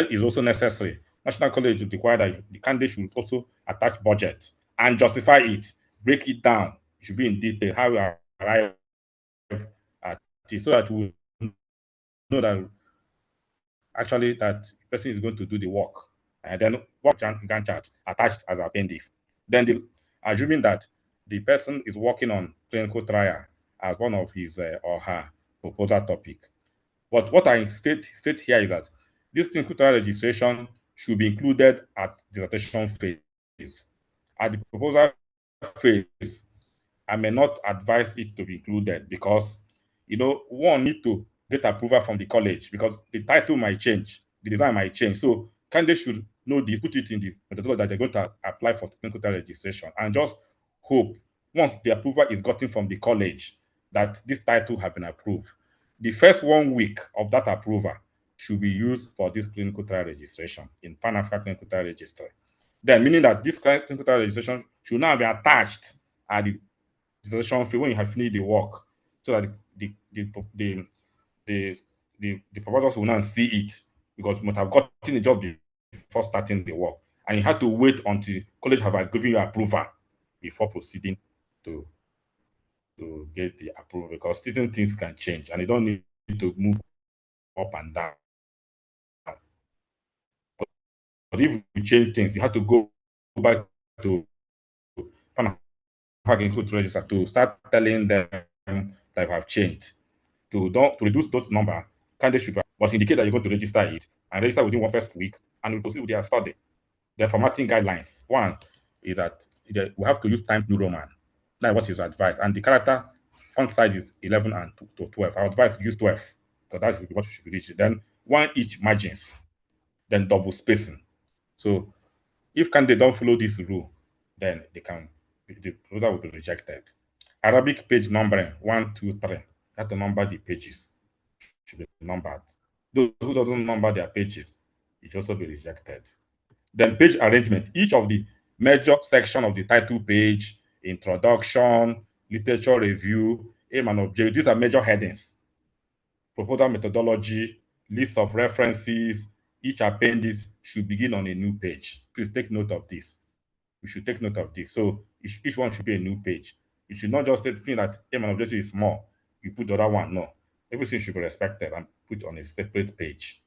is also necessary. National College will require that the candidate should also attach budget and justify it, break it down. It should be in detail how we arrive at it, so that we know that actually that person is going to do the work. And then work Gantt chart attached as appendix. Then assuming that the person is working on clinical trial as one of his or her proposal topic. But what I state here is that this clinical trial registration should be included at dissertation phase. At the proposal phase, I may not advise it to be included because, one need to get approval from the college because the title might change, the design might change. So candidates should know this, put it in the methodology that they're going to apply for clinical trial registration, and just hope once the approval is gotten from the college that this title has been approved. The first 1 week of that approval should be used for this clinical trial registration in Pan-African Clinical Trial Registry. Then, meaning that this clinical trial registration should now be attached at the dissertation fee when you have finished the work, so that the providers will now see it, because you must have gotten the job before starting the work, and you have to wait until college have given you approval before proceeding to get the approval, because certain things can change and you don't need to move up and down. But if you change things, you have to go back to register to start telling them that you have changed. To reduce those number, candidates should but indicate that you're going to register it and register within one first week and we proceed with their study. The formatting guidelines. One is that we have to use Times New Roman. That's what is advised. And the character font size is 11 and to 12. I advise use 12 because that's what you should be reaching. Then one each margins, then double spacing. So if candidate don't follow this rule, then the proposal will be rejected. Arabic page numbering 1, 2, 3. You have to number the pages. Should be numbered. Those who doesn't number their pages, it should also be rejected. Then page arrangement. Each of the major section of the title page, introduction, literature review, aim and objective. These are major headings. Proposal methodology, list of references. Each appendix should begin on a new page. Please take note of this. We should take note of this. So each one should be a new page. You should not just say that aim and objective is small. You put the other one. No. Everything should be respected and put on a separate page.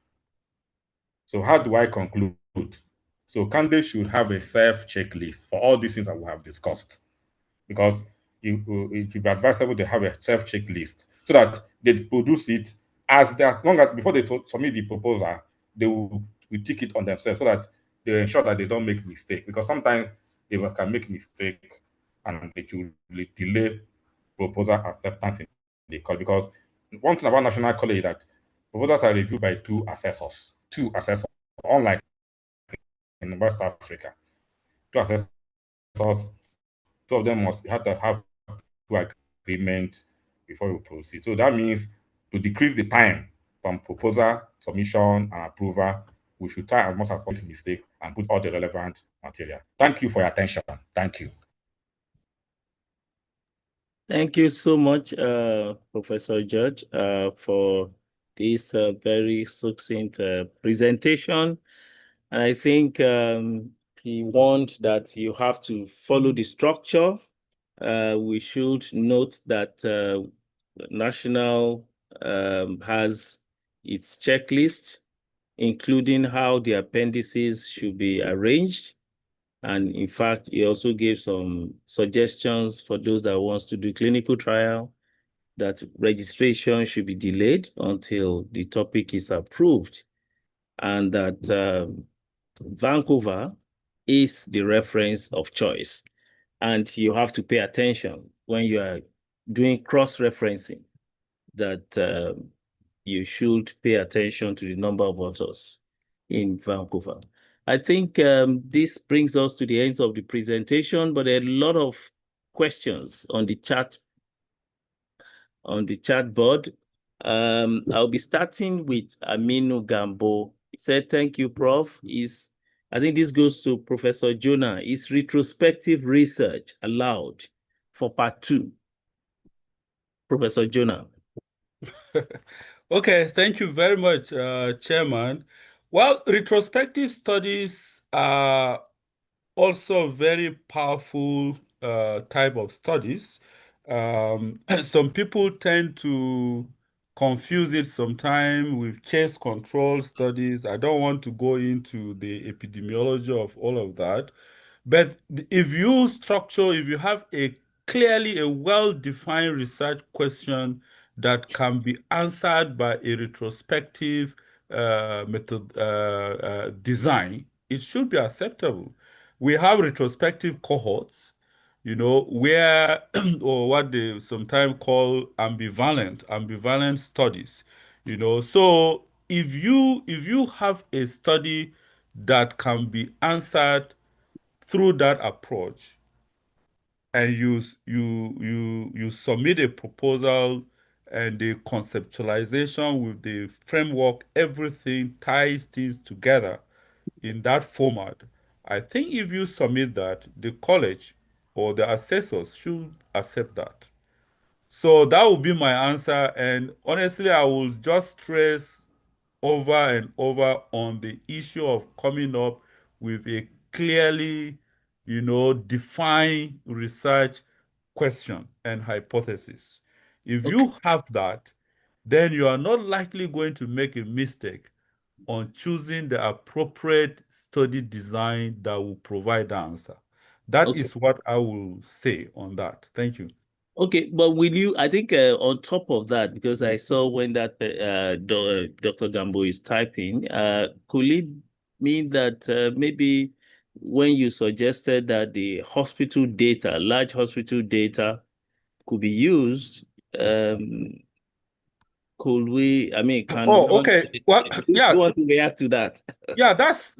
So how do I conclude? So candidates should have a self-checklist for all these things that we have discussed, because it will be advisable to have a self-checklist so that they produce it as long as before they submit the proposal, they will tick it on themselves so that they ensure that they don't make mistake, because sometimes they can make mistake and it will delay proposal acceptance in the college. Because one thing about National College is that proposals are reviewed by two assessors, unlike in West Africa. Two assessors, two of them must have to have two agreement before we proceed. So that means to decrease the time from proposal, submission, and approval, we should try as much as possible mistake and put all the relevant material. Thank you for your attention. Thank you. Thank you so much, Professor George, for this very succinct presentation. And I think he warned that you have to follow the structure. We should note that National has its checklist, including how the appendices should be arranged. And in fact, he also gave some suggestions for those that wants to do clinical trial. that registration should be delayed until the topic is approved, and that Vancouver is the reference of choice. And you have to pay attention when you are doing cross-referencing that you should pay attention to the number of authors in Vancouver. I think this brings us to the end of the presentation, but there are a lot of questions on the chat board. I'll be starting with Aminu Gambo. He said, "Thank you, Prof. I think this goes to Professor Jonah. Is retrospective research allowed for part 2?" Professor Jonah. Okay, thank you very much, Chairman. Well, retrospective studies are also very powerful type of studies. Some people tend to confuse it sometimes with case control studies. I don't want to go into the epidemiology of all of that. But if you have clearly a well-defined research question that can be answered by a retrospective method design, it should be acceptable. We have retrospective cohorts, where or what they sometimes call ambivalent studies, So if you have a study that can be answered through that approach, and you submit a proposal and the conceptualization with the framework, everything ties things together in that format. I think if you submit that, the college or the assessors should accept that. So that would be my answer. And honestly, I will just stress over and over on the issue of coming up with a clearly, defined research question and hypothesis. If you have that, then you are not likely going to make a mistake on choosing the appropriate study design that will provide the answer. That is what I will say on that. Thank you. Okay, but I think on top of that, because I saw when that Dr. Gambo is typing, could it mean that maybe when you suggested that the hospital data, large hospital data, could be used, could we, I mean, can Oh, okay. Well, you yeah, want to react to that? yeah, that's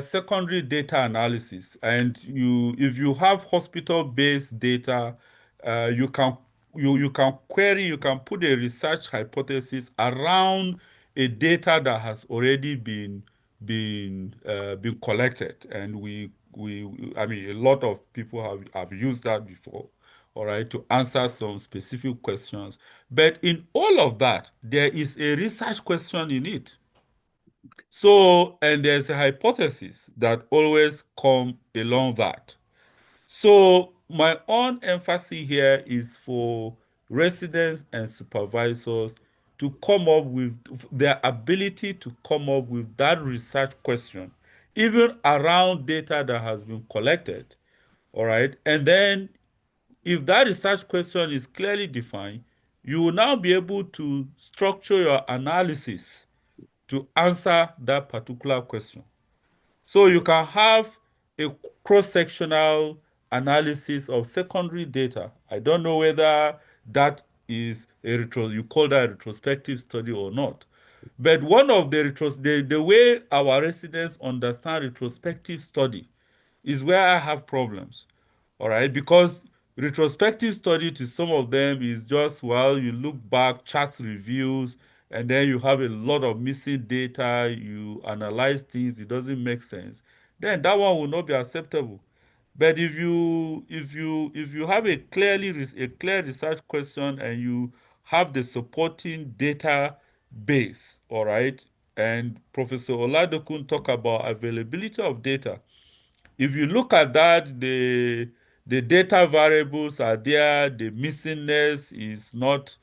secondary data analysis. And if you have hospital-based data, you can query, you can put a research hypothesis around a data that has already been collected. And I mean, a lot of people have used that before, all right, to answer some specific questions. But in all of that, there is a research question in it. So, and there's a hypothesis that always come along that. So, my own emphasis here is for residents and supervisors to come up with their ability to come up with that research question, even around data that has been collected. All right. And then, if that research question is clearly defined, you will now be able to structure your analysis to answer that particular question. So you can have a cross-sectional analysis of secondary data. I don't know whether that is you call that a retrospective study or not. But one of the way our residents understand retrospective study is where I have problems. All right, because retrospective study to some of them is just, well, you look back, charts reviews, and then you have a lot of missing data, you analyze things, it doesn't make sense. Then that one will not be acceptable. But if you have a clear research question and you have the supporting data base, all right, and Professor Oladokun talk about availability of data. If you look at that, the data variables are there, the missingness is not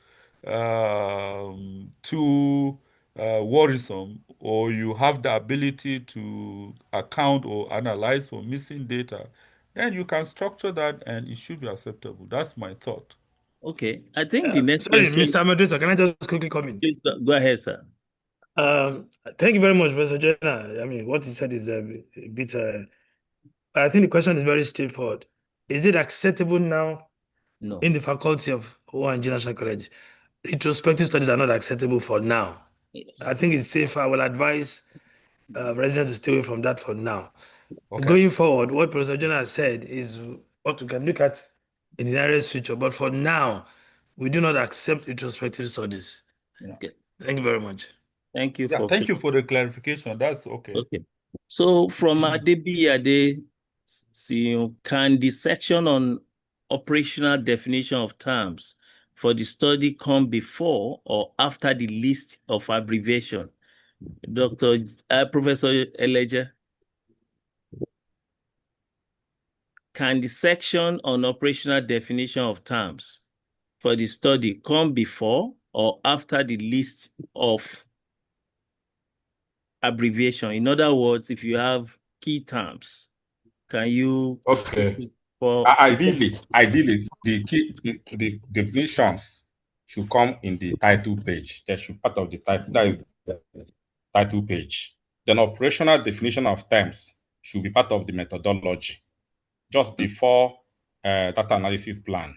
too worrisome, or you have the ability to account or analyze for missing data, then you can structure that and it should be acceptable. That's my thought. Okay, I think the next Sorry, question. Mr. Moderator, can I just quickly come in? Please go ahead, sir. Thank you very much, Professor Jonah. I mean, what he said is a bit. I think the question is very straightforward. Is it acceptable now No. in the faculty of ONG National College? Retrospective studies are not acceptable for now. Yes. I think it's safer. I will advise residents to stay away from that for now. Okay. Going forward, what Professor Jonah said is what we can look at in the nearest future. But for now, we do not accept retrospective studies. Okay. Thank you very much. Thank you Yeah, for thank you for the clarification. That's okay. Okay. So from Adebiyade, can the section on operational definition of terms for the study come before or after the list of abbreviation? Professor Eleja, can the section on operational definition of terms for the study come before or after the list of abbreviation? In other words, if you have key terms, can you? Okay. For Ideally, the definitions should come in the title page. That should part of the title. That is the title page. Then operational definition of terms should be part of the methodology. Just before data analysis plan,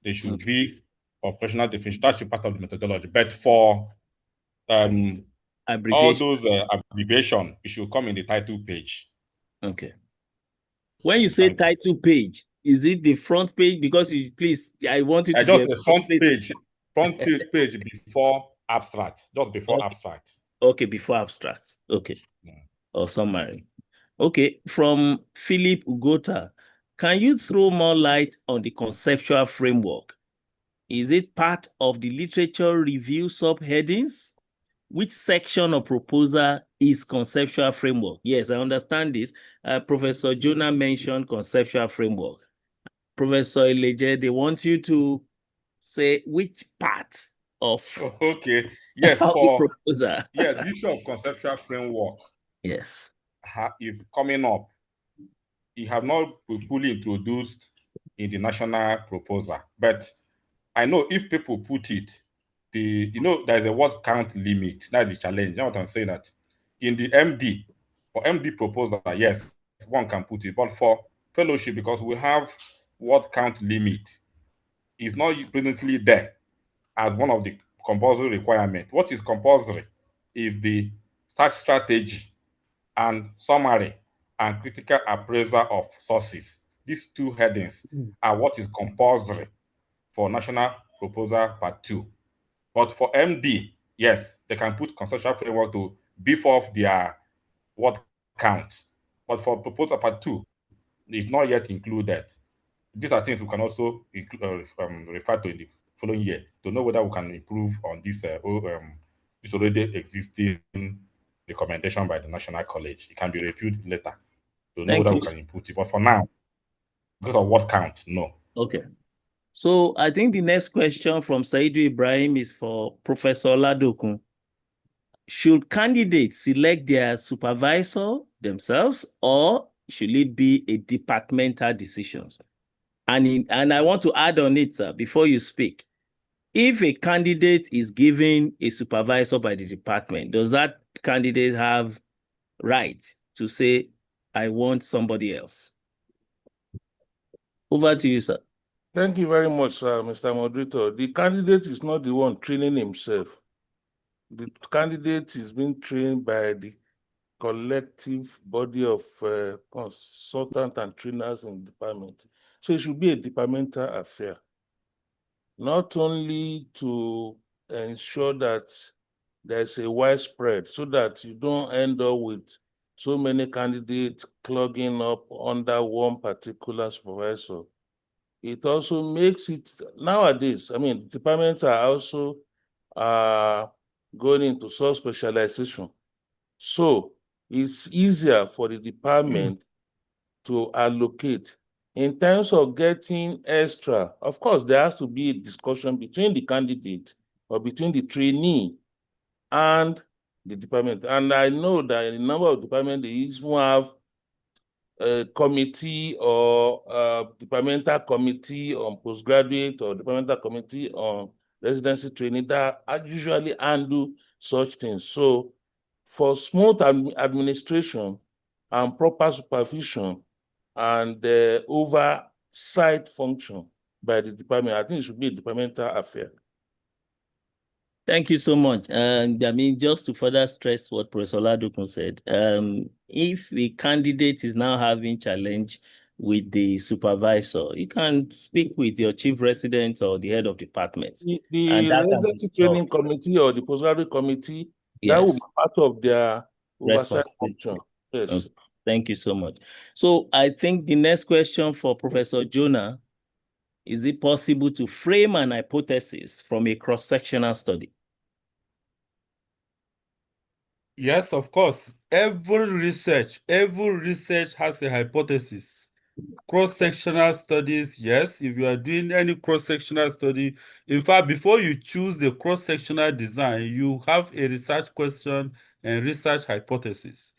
there should be operational definition. That should be part of the methodology. But for all those abbreviation, it should come in the title page. Okay. When you say title page, is it the front page? Because please, I want you to just be the front page before abstract, just before abstract. Okay, before abstract. Okay. Yeah. Or summary. Okay, from Philip Ugota, can you throw more light on the conceptual framework? Is it part of the literature review subheadings? Which section of proposal is conceptual framework? Yes, I understand this. Professor Jonah mentioned conceptual framework. Professor Eleje, they want you to say which part of okay. Yes, for proposal. Yeah, the issue of conceptual framework. Yes, is coming up. It have not been fully introduced in the national proposal, but I know if people put it, there's a word count limit. That's the challenge. You know what I'm saying? That in the MD, for MD proposal, yes, one can put it, but for fellowship, because we have word count limit, is not presently there as one of the compulsory requirements. What is compulsory is the search strategy and summary and critical appraisal of sources. These two headings are what is compulsory for National Proposal Part 2. But for MD, yes, they can put conceptual framework to beef off their word count. But for Proposal Part 2, it's not yet included. These are things we can also refer to in the following year to know whether we can improve on this already existing recommendation by the National College. It can be reviewed later to know whether we can improve it. But for now, because of what count, no. Okay. So I think the next question from Saidu Ibrahim is for Professor Ladokun. Should candidates select their supervisor themselves, or should it be a departmental decision? And I want to add on it, sir, before you speak. If a candidate is given a supervisor by the department, does that candidate have right to say, I want somebody else? Over to you, sir. Thank you very much, Mr. Moderator. The candidate is not the one training himself. The candidate is being trained by the collective body of consultants and trainers in the department. So it should be a departmental affair. Not only to ensure that there's a widespread so that you don't end up with so many candidates clogging up under one particular supervisor. It also makes it, nowadays, I mean, departments are also going into sub-specialization. So it's easier for the department to allocate. In terms of getting extra, of course, there has to be a discussion between the candidate or between the trainee and the department. And I know that in a number of departments, they even have committee or departmental committee on postgraduate or departmental committee on residency training that usually handle such things. So for smooth administration and proper supervision and oversight function by the department, I think it should be a departmental affair. Thank you so much. And I mean, just to further stress what Professor Ladukun said, if the candidate is now having challenge with the supervisor, you can speak with your chief resident or the head of department. The residency training committee or the postgraduate committee, that will be part of their oversight function. Yes. Okay. Thank you so much. So I think the next question for Professor Jonah, is it possible to frame an hypothesis from a cross-sectional study? Yes, of course. Every research has a hypothesis. Cross-sectional studies, yes. If you are doing any cross-sectional study, in fact, before you choose the cross-sectional design, you have a research question and research hypothesis.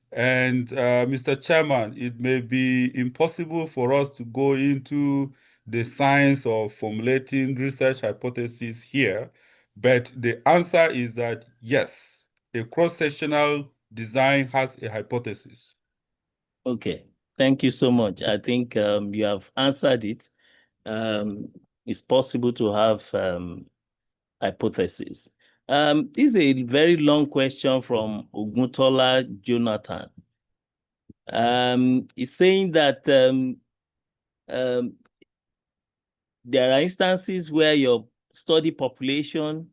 And Mr. Chairman, it may be impossible for us to go into the science of formulating research hypotheses here, but the answer is that yes, a cross-sectional design has a hypothesis. Okay, thank you so much. I think you have answered it. It's possible to have hypothesis. This is a very long question from Oguntola Jonathan. He's saying that there are instances where your study population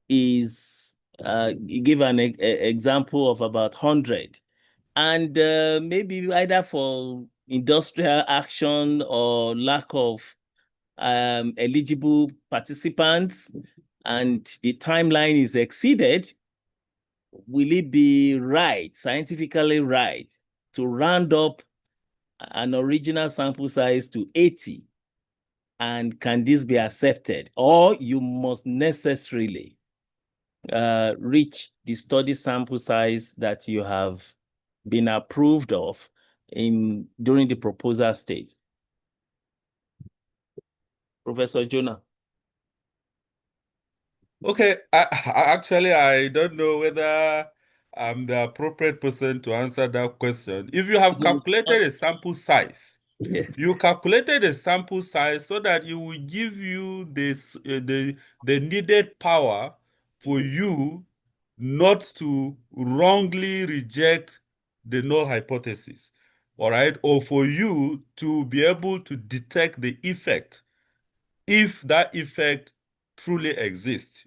is, you give an example of about 100, and maybe either for industrial action or lack of eligible participants, and the timeline is exceeded, will it be right, scientifically right, to round up an original sample size to 80? And can this be accepted? Or you must necessarily reach the study sample size that you have been approved of during the proposal stage? Professor Jonah. Okay, I don't know whether I'm the appropriate person to answer that question. If you have calculated a sample size, yes, you calculated a sample size so that it will give you the needed power for you not to wrongly reject the null hypothesis, all right, or for you to be able to detect the effect if that effect truly exists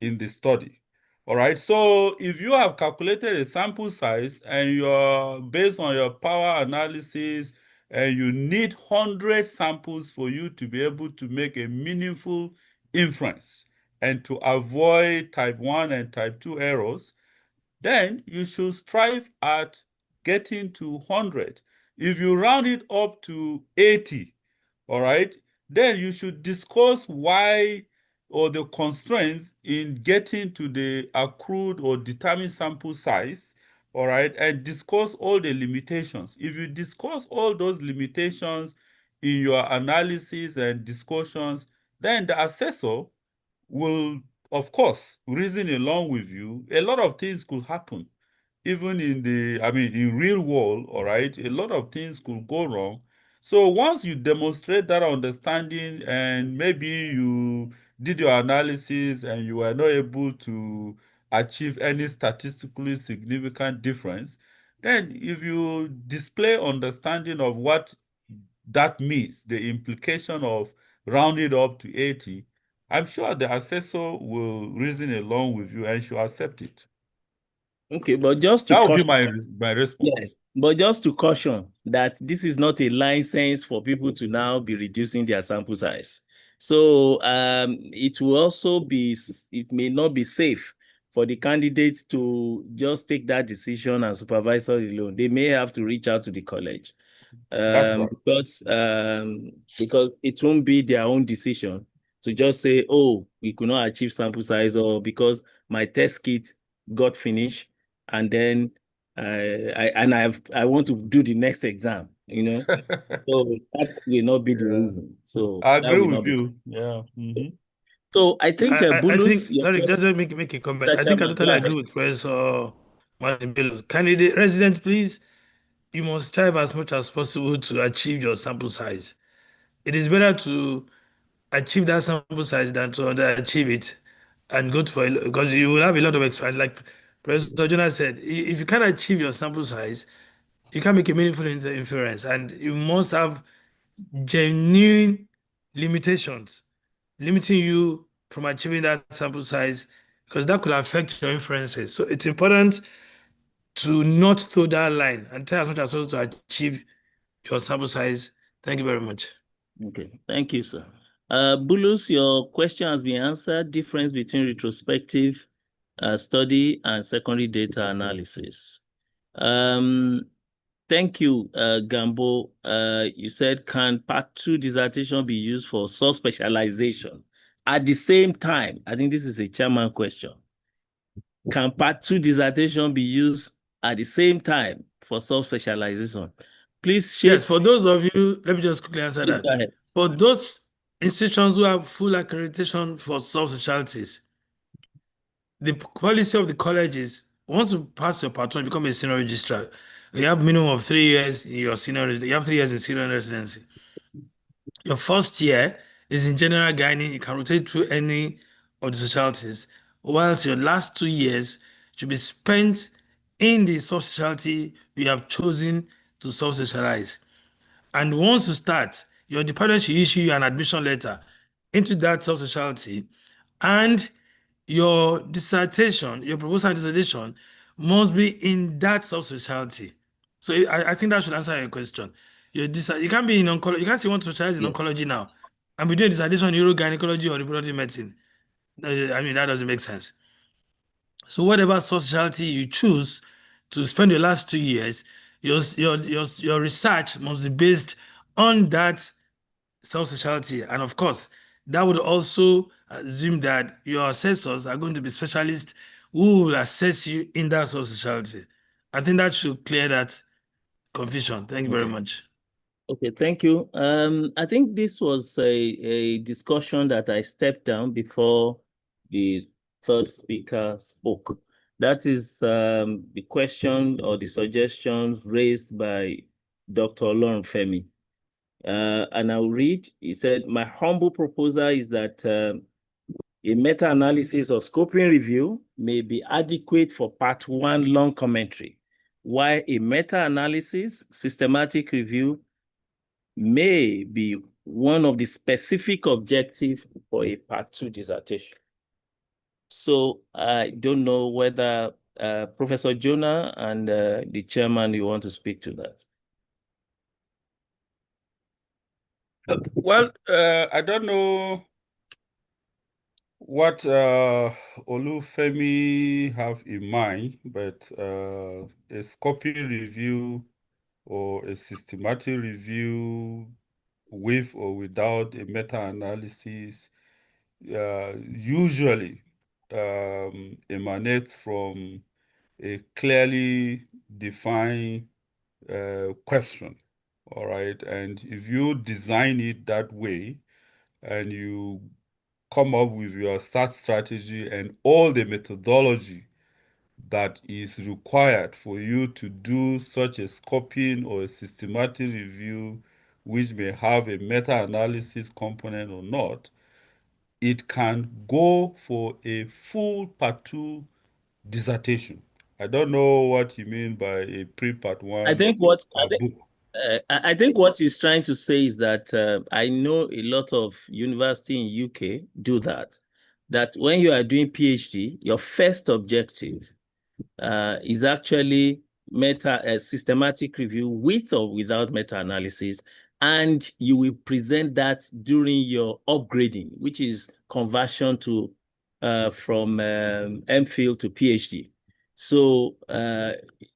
in the study. All right, so if you have calculated a sample size and you're based on your power analysis and you need 100 samples for you to be able to make a meaningful inference and to avoid type 1 and type 2 errors, then you should strive at getting to 100. If you round it up to 80, all right, then you should discuss why or the constraints in getting to the accrued or determined sample size, all right, and discuss all the limitations. If you discuss all those limitations in your analysis and discussions, then the assessor will, of course, reason along with you. A lot of things could happen. Even in real world, all right, a lot of things could go wrong. So once you demonstrate that understanding and maybe you did your analysis and you were not able to achieve any statistically significant difference, then if you display understanding of what that means, the implication of rounding up to 80, I'm sure the assessor will reason along with you and should accept it. Okay, but just to that would caution, be my response. yeah, but just to caution that this is not a license for people to now be reducing their sample size. So it will also it may not be safe for the candidates to just take that decision and supervisor alone. They may have to reach out to the college. That's right. Because it won't be their own decision to just say, oh, we could not achieve sample size, or because my test kit got finished and then I want to do the next exam. you know. So that will not be the reason. So I that agree will not with be. you. Yeah. So I think I Bulus, think, sorry, just let me make a comment. I think I Chairman, go totally ahead. agree with Professor Martin Bello. Candidate, resident, please, you must strive as much as possible to achieve your sample size. It is better to achieve that sample size than to underachieve it and go for it, because you will have a lot of experience. Like Professor Jonas said, if you can't achieve your sample size, you can't make a meaningful inference, and you must have genuine limitations limiting you from achieving that sample size, because that could affect your inferences. So it's important to not throw that line and try as much as possible to achieve your sample size. Thank you very much. Okay, thank you, sir. Bulus, your question has been answered. Difference between retrospective study and secondary data analysis. Thank you, Gambo. You said, can part 2 dissertation be used for sub-specialization at the same time? I think this is a chairman question. Can part 2 dissertation be used at the same time for sub-specialization? Please share. Yes, for those of you, let me just quickly answer Please that. go ahead. For those institutions who have full accreditation for sub-specialties, the policy of the college is once you pass your part 1, you become a senior registrar. You have minimum of 3 years in your senior residency. You have 3 years in senior residency. Your first year is in general gynae. You can rotate through any of the specialties, whilst your last 2 years should be spent in the subspecialty you have chosen to subspecialize. And once you start, your department should issue you an admission letter into that subspecialty, and your dissertation, your proposal and dissertation must be in that subspecialty. So I think that should answer your question. You can't be in oncology. You can't say you want to specialize in Yes. oncology now and be doing dissertation in urogynecology or reproductive medicine. I mean, that doesn't make sense. So whatever subspecialty you choose to spend your last 2 years, your research must be based on that subspecialty. And of course, that would also assume that your assessors are going to be specialists who will assess you in that subspecialty. I think that should clear that confusion. Thank you very Okay. much. Okay, thank you. I think this was a discussion that I stepped down before the third speaker spoke. That is the question or the suggestions raised by Dr. Olorunfemi. And I'll read. He said, my humble proposal is that a meta-analysis or scoping review may be adequate for part 1 long commentary, while a meta-analysis systematic review may be one of the specific objectives for a part 2 dissertation. So I don't know whether Professor Jonah and the chairman, you want to speak to that. Well, I don't know what Olufemi have in mind, but a scoping review or a systematic review with or without a meta-analysis usually emanates from a clearly defined question. All right. And if you design it that way and you come up with your start strategy and all the methodology that is required for you to do such a scoping or a systematic review, which may have a meta-analysis component or not, it can go for a full part 2 dissertation. I don't know what you mean by a pre-part 1 I think what book. I think what he's trying to say is that I know a lot of university in UK do that. That when you are doing PhD, your first objective is actually systematic review with or without meta-analysis, and you will present that during your upgrading, which is conversion to from MPhil to PhD. So,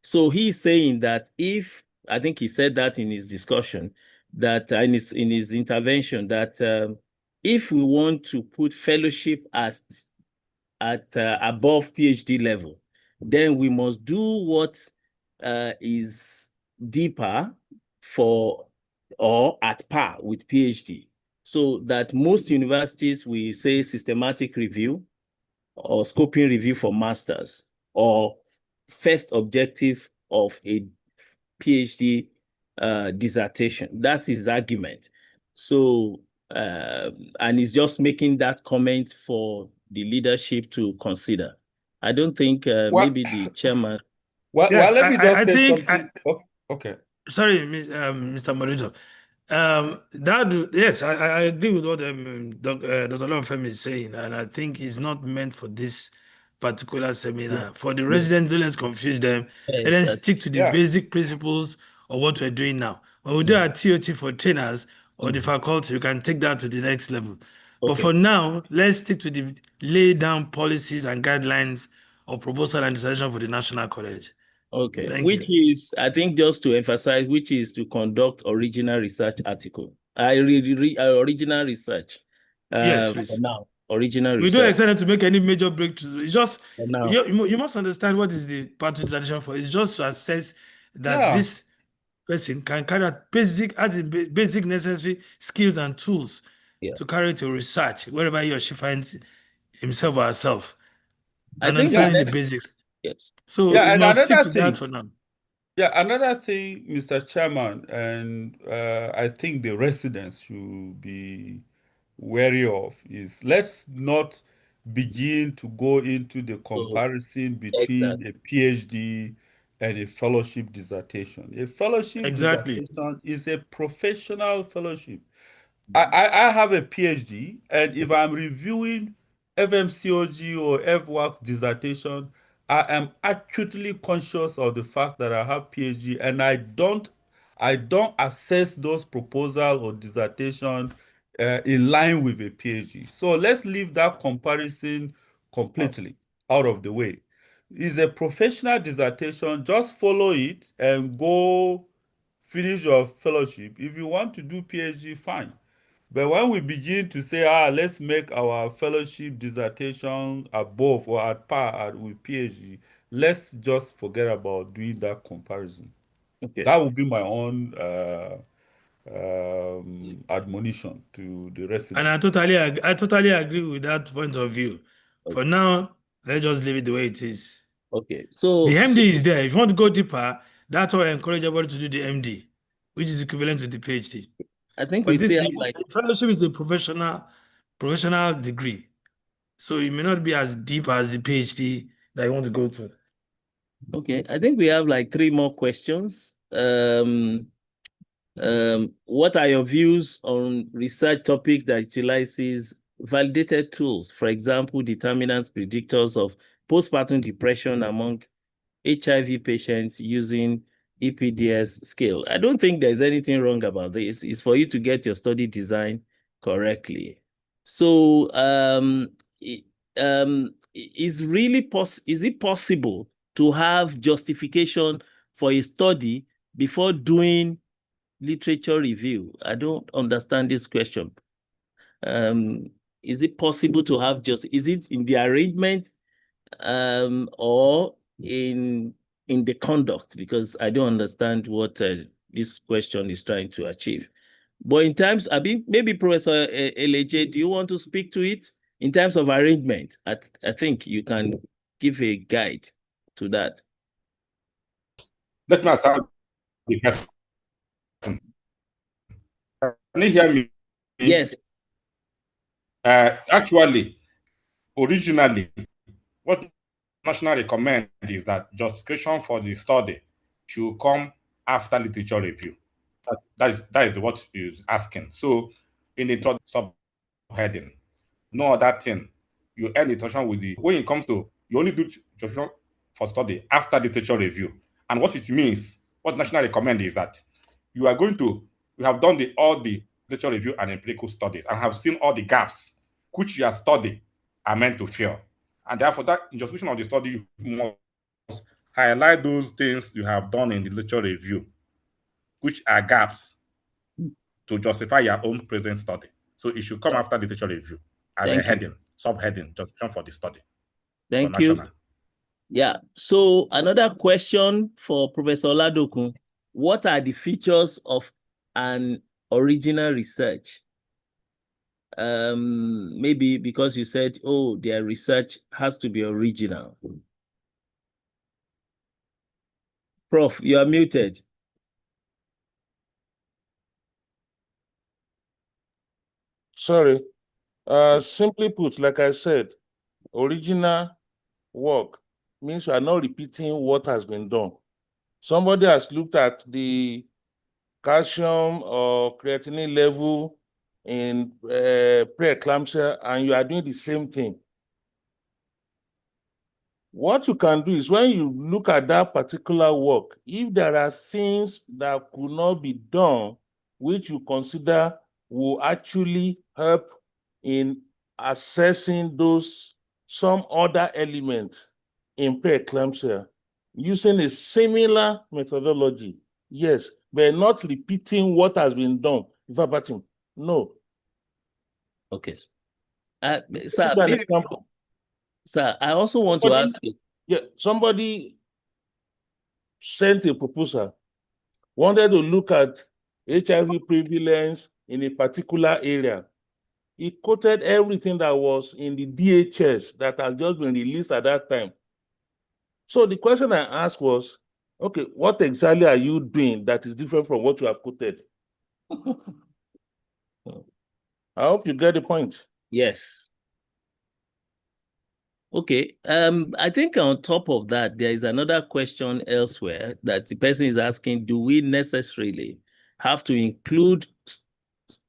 so he's saying that if, I think he said that in his discussion, that in his intervention, that if we want to put fellowship at above PhD level, then we must do what is deeper for or at par with PhD. So that most universities will say systematic review or scoping review for masters, or first objective of a PhD dissertation. That's his argument. So, and he's just making that comment for the leadership to consider. I don't think maybe the chairman. Yes, let me just I say think something. Okay. Sorry, Mr. Moderator. Yes, I agree with what Dr. Olonfemi is saying, and I think it's not meant for this particular seminar. For the residents, don't let's confuse them. Let them stick to the basic principles of what we're doing now. When we do our TOT for trainers or the faculty, we can take that to the next level. But for now, let's stick to the lay down policies and guidelines of proposal and decision for the National College. Okay, Thank which you. is, I think, just to emphasize, which is to conduct original research article. Original research. Yes, For please. now, original We don't research. expect them to make any major breakthroughs. It's just For now. you must understand what is the party dissertation for. It's just to assess that this person can carry out basic necessary skills and tools to carry to research wherever he or she finds himself or herself, and understanding the basics. Yes. So we And must stick another to thing. that for now. Another thing, Mr. Chairman, and I think the residents should be wary of is, let's not begin to go into the comparison between a PhD and a fellowship dissertation. A fellowship dissertation is a professional fellowship. I have a PhD, and if I'm reviewing FMCOG or FWORK dissertation, I am acutely conscious of the fact that I have PhD, and I don't assess those proposal or dissertation in line with a PhD. So let's leave that comparison completely out of the way. It's a professional dissertation. Just follow it and go finish your fellowship. If you want to do PhD, fine. But when we begin to say, let's make our fellowship dissertation above or at par with PhD, let's just forget about doing that comparison. Okay. That would be my own admonition to the residents. And I totally agree with that point of view. For now, let's just leave it the way it is. Okay. So the MD is there. If you want to go deeper, that's why I encourage everybody to do the MD, which is equivalent to the PhD. I think but we see the fellowship is a professional degree. So it may not be as deep as the PhD that you want to go to. Okay, I think we have like 3 more questions. What are your views on research topics that utilizes validated tools, for example, determinants, predictors of postpartum depression among HIV patients using EPDS scale? I don't think there's anything wrong about this. It's for you to get your study design correctly. So, is it possible to have justification for a study before doing literature review? I don't understand this question. Is it possible to have is it in the arrangement or in the conduct? Because I don't understand what this question is trying to achieve. But in terms, maybe Professor Eleje, do you want to speak to it? In terms of arrangement, I think you can give a guide to that. Let me understand the question. Can you hear me? Yes. Actually, originally, what National recommend is that justification for the study should come after literature review. That is what is asking. So, in the subheading, no other thing. You end introduction with when it comes to, you only do justification for study after literature review. And what it means, what National recommend is that you have done all the literature review and empirical studies and have seen all the gaps which your study are meant to fill. And therefore, that in justification of the study, you must highlight those things you have done in the literature review, which are gaps, to justify your own present study. So it should come after literature review as a heading, subheading, justification for the study. Thank you. Yeah. So another question for Professor Oladokun. what are the features of an original research? Maybe because you said, oh, their research has to be original. Prof, you are muted. Sorry. Simply put, like I said, original work means you are not repeating what has been done. Somebody has looked at the calcium or creatinine level in preeclampsia, and you are doing the same thing. What you can do is when you look at that particular work, if there are things that could not be done, which you consider will actually help in assessing some other element in preeclampsia, using a similar methodology, yes, but not repeating what has been done verbatim. No. Okay. Sir, Give an example. Sir, I also want to ask you. Yeah, somebody sent a proposal, wanted to look at HIV prevalence in a particular area. He quoted everything that was in the DHS that had just been released at that time. So the question I asked was, okay, what exactly are you doing that is different from what you have quoted? I hope you get the point. Yes. Okay. I think on top of that, there is another question elsewhere that the person is asking, do we necessarily have to include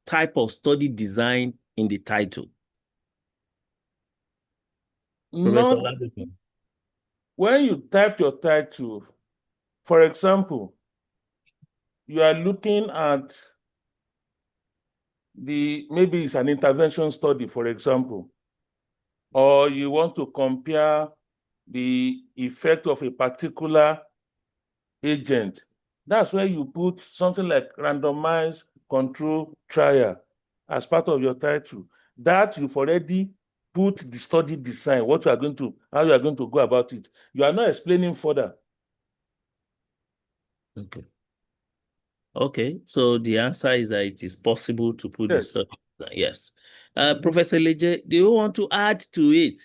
type of study design in the title? Professor Not Oladipo. when you type your title, for example, you are looking at maybe it's an intervention study, for example, or you want to compare the effect of a particular agent. That's where you put something like randomized control trial as part of your title. That you've already put the study design, how you are going to go about it. You are not explaining further. Okay. Okay, so the answer is that it is possible to put Yes. the study. Yes. Professor Leje, do you want to add to it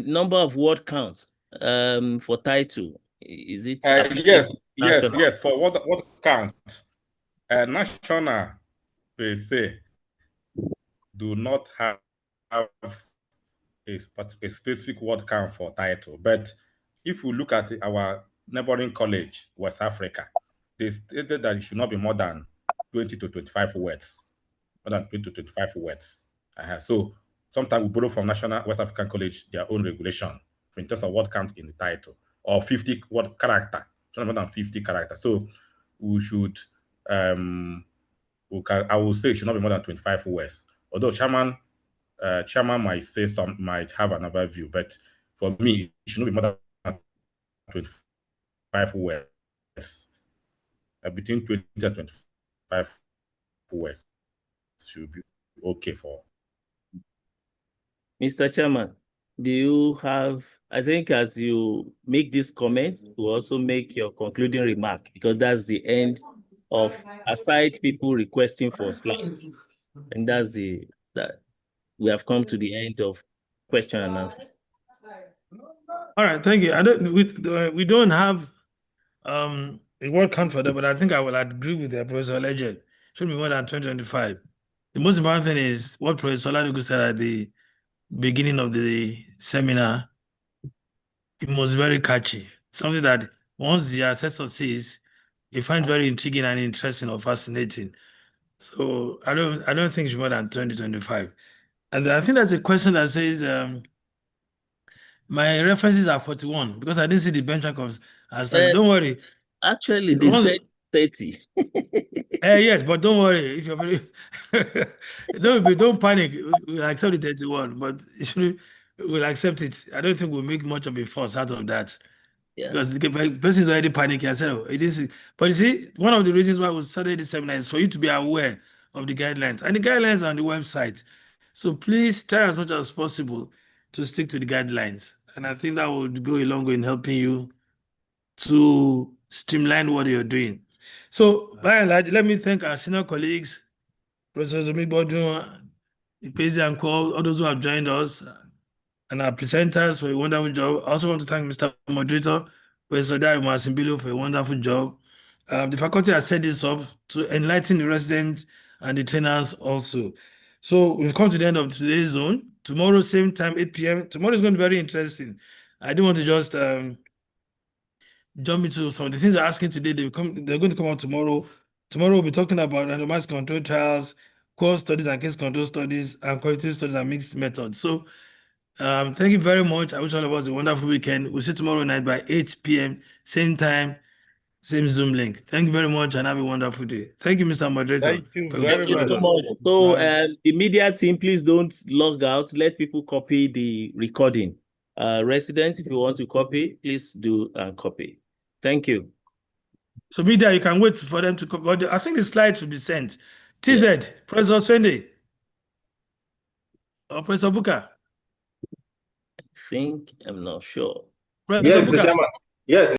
number of word counts for title? Is it yes. For what count? National per se do not have a specific word count for title. But if we look at our neighboring college, West Africa, they stated that it should not be more than 20 to 25 words. More than 20 to 25 words. So sometimes we borrow from National West African College their own regulation in terms of word count in the title, or 50 word character, not more than 50 characters. So we should I will say it should not be more than 25 words. Although chairman might have another view, but for me, it should not be more than 25 words. Between 20 and 25 words should be okay for. Mr. Chairman, do you have, I think as you make this comment, you also make your concluding remark, because that's the end of, aside people requesting for slides, and that we have come to the end of question and answer. All right, thank you. We don't have a word count for that, but I think I will agree with Professor Legend. Should be more than 2025. The most important thing is what Professor Oladipo said at the beginning of the seminar. It was very catchy. Something that once the assessor sees, he finds very intriguing and interesting or fascinating. So I don't think it's more than 2025. And I think there's a question that says my references are 41 because I didn't see the benchmark as don't worry. Actually, they said 30. Yes, but don't worry. If you're very don't panic. We'll accept the 31, but we'll accept it. I don't think we'll make much of a fuss out of that. Yeah. Because the person is already panicking and said, oh, it is. But you see, one of the reasons why we started this seminar is for you to be aware of the guidelines. And the guidelines are on the website. So please try as much as possible to stick to the guidelines. And I think that would go a long way in helping you to streamline what you're doing. So by and large, let me thank our senior colleagues, Professor Zomi Bodun, Ipezi and Co, all those who have joined us, and our presenters for a wonderful job. I also want to thank Mr. Moderator, Professor Dari Masimbilo, for a wonderful job. The faculty has set this up to enlighten the residents and the trainers also. So we've come to the end of today's zone. Tomorrow, same time, 8 p.m. Tomorrow is going to be very interesting. I didn't want to just jump into some of the things they're asking today. They're going to come out tomorrow. Tomorrow we'll be talking about randomized control trials, core studies and case control studies, and qualitative studies and mixed methods. So thank you very much. I wish all of us a wonderful weekend. We'll see you tomorrow night by 8 p.m. Same time, same Zoom link. Thank you very much and have a wonderful day. Thank you, Mr. Moderator. Thank you for very Thank you so much. much. So Bye. the media team, please don't log out. Let people copy the recording. Residents, if you want to copy, please do copy. Thank you. So media, you can wait for them to come. But I think the slides should be sent. TZ, Professor Swende, or Professor Buka? I'm not sure. Professor Yes, Mr. Buka. Chairman. Yes.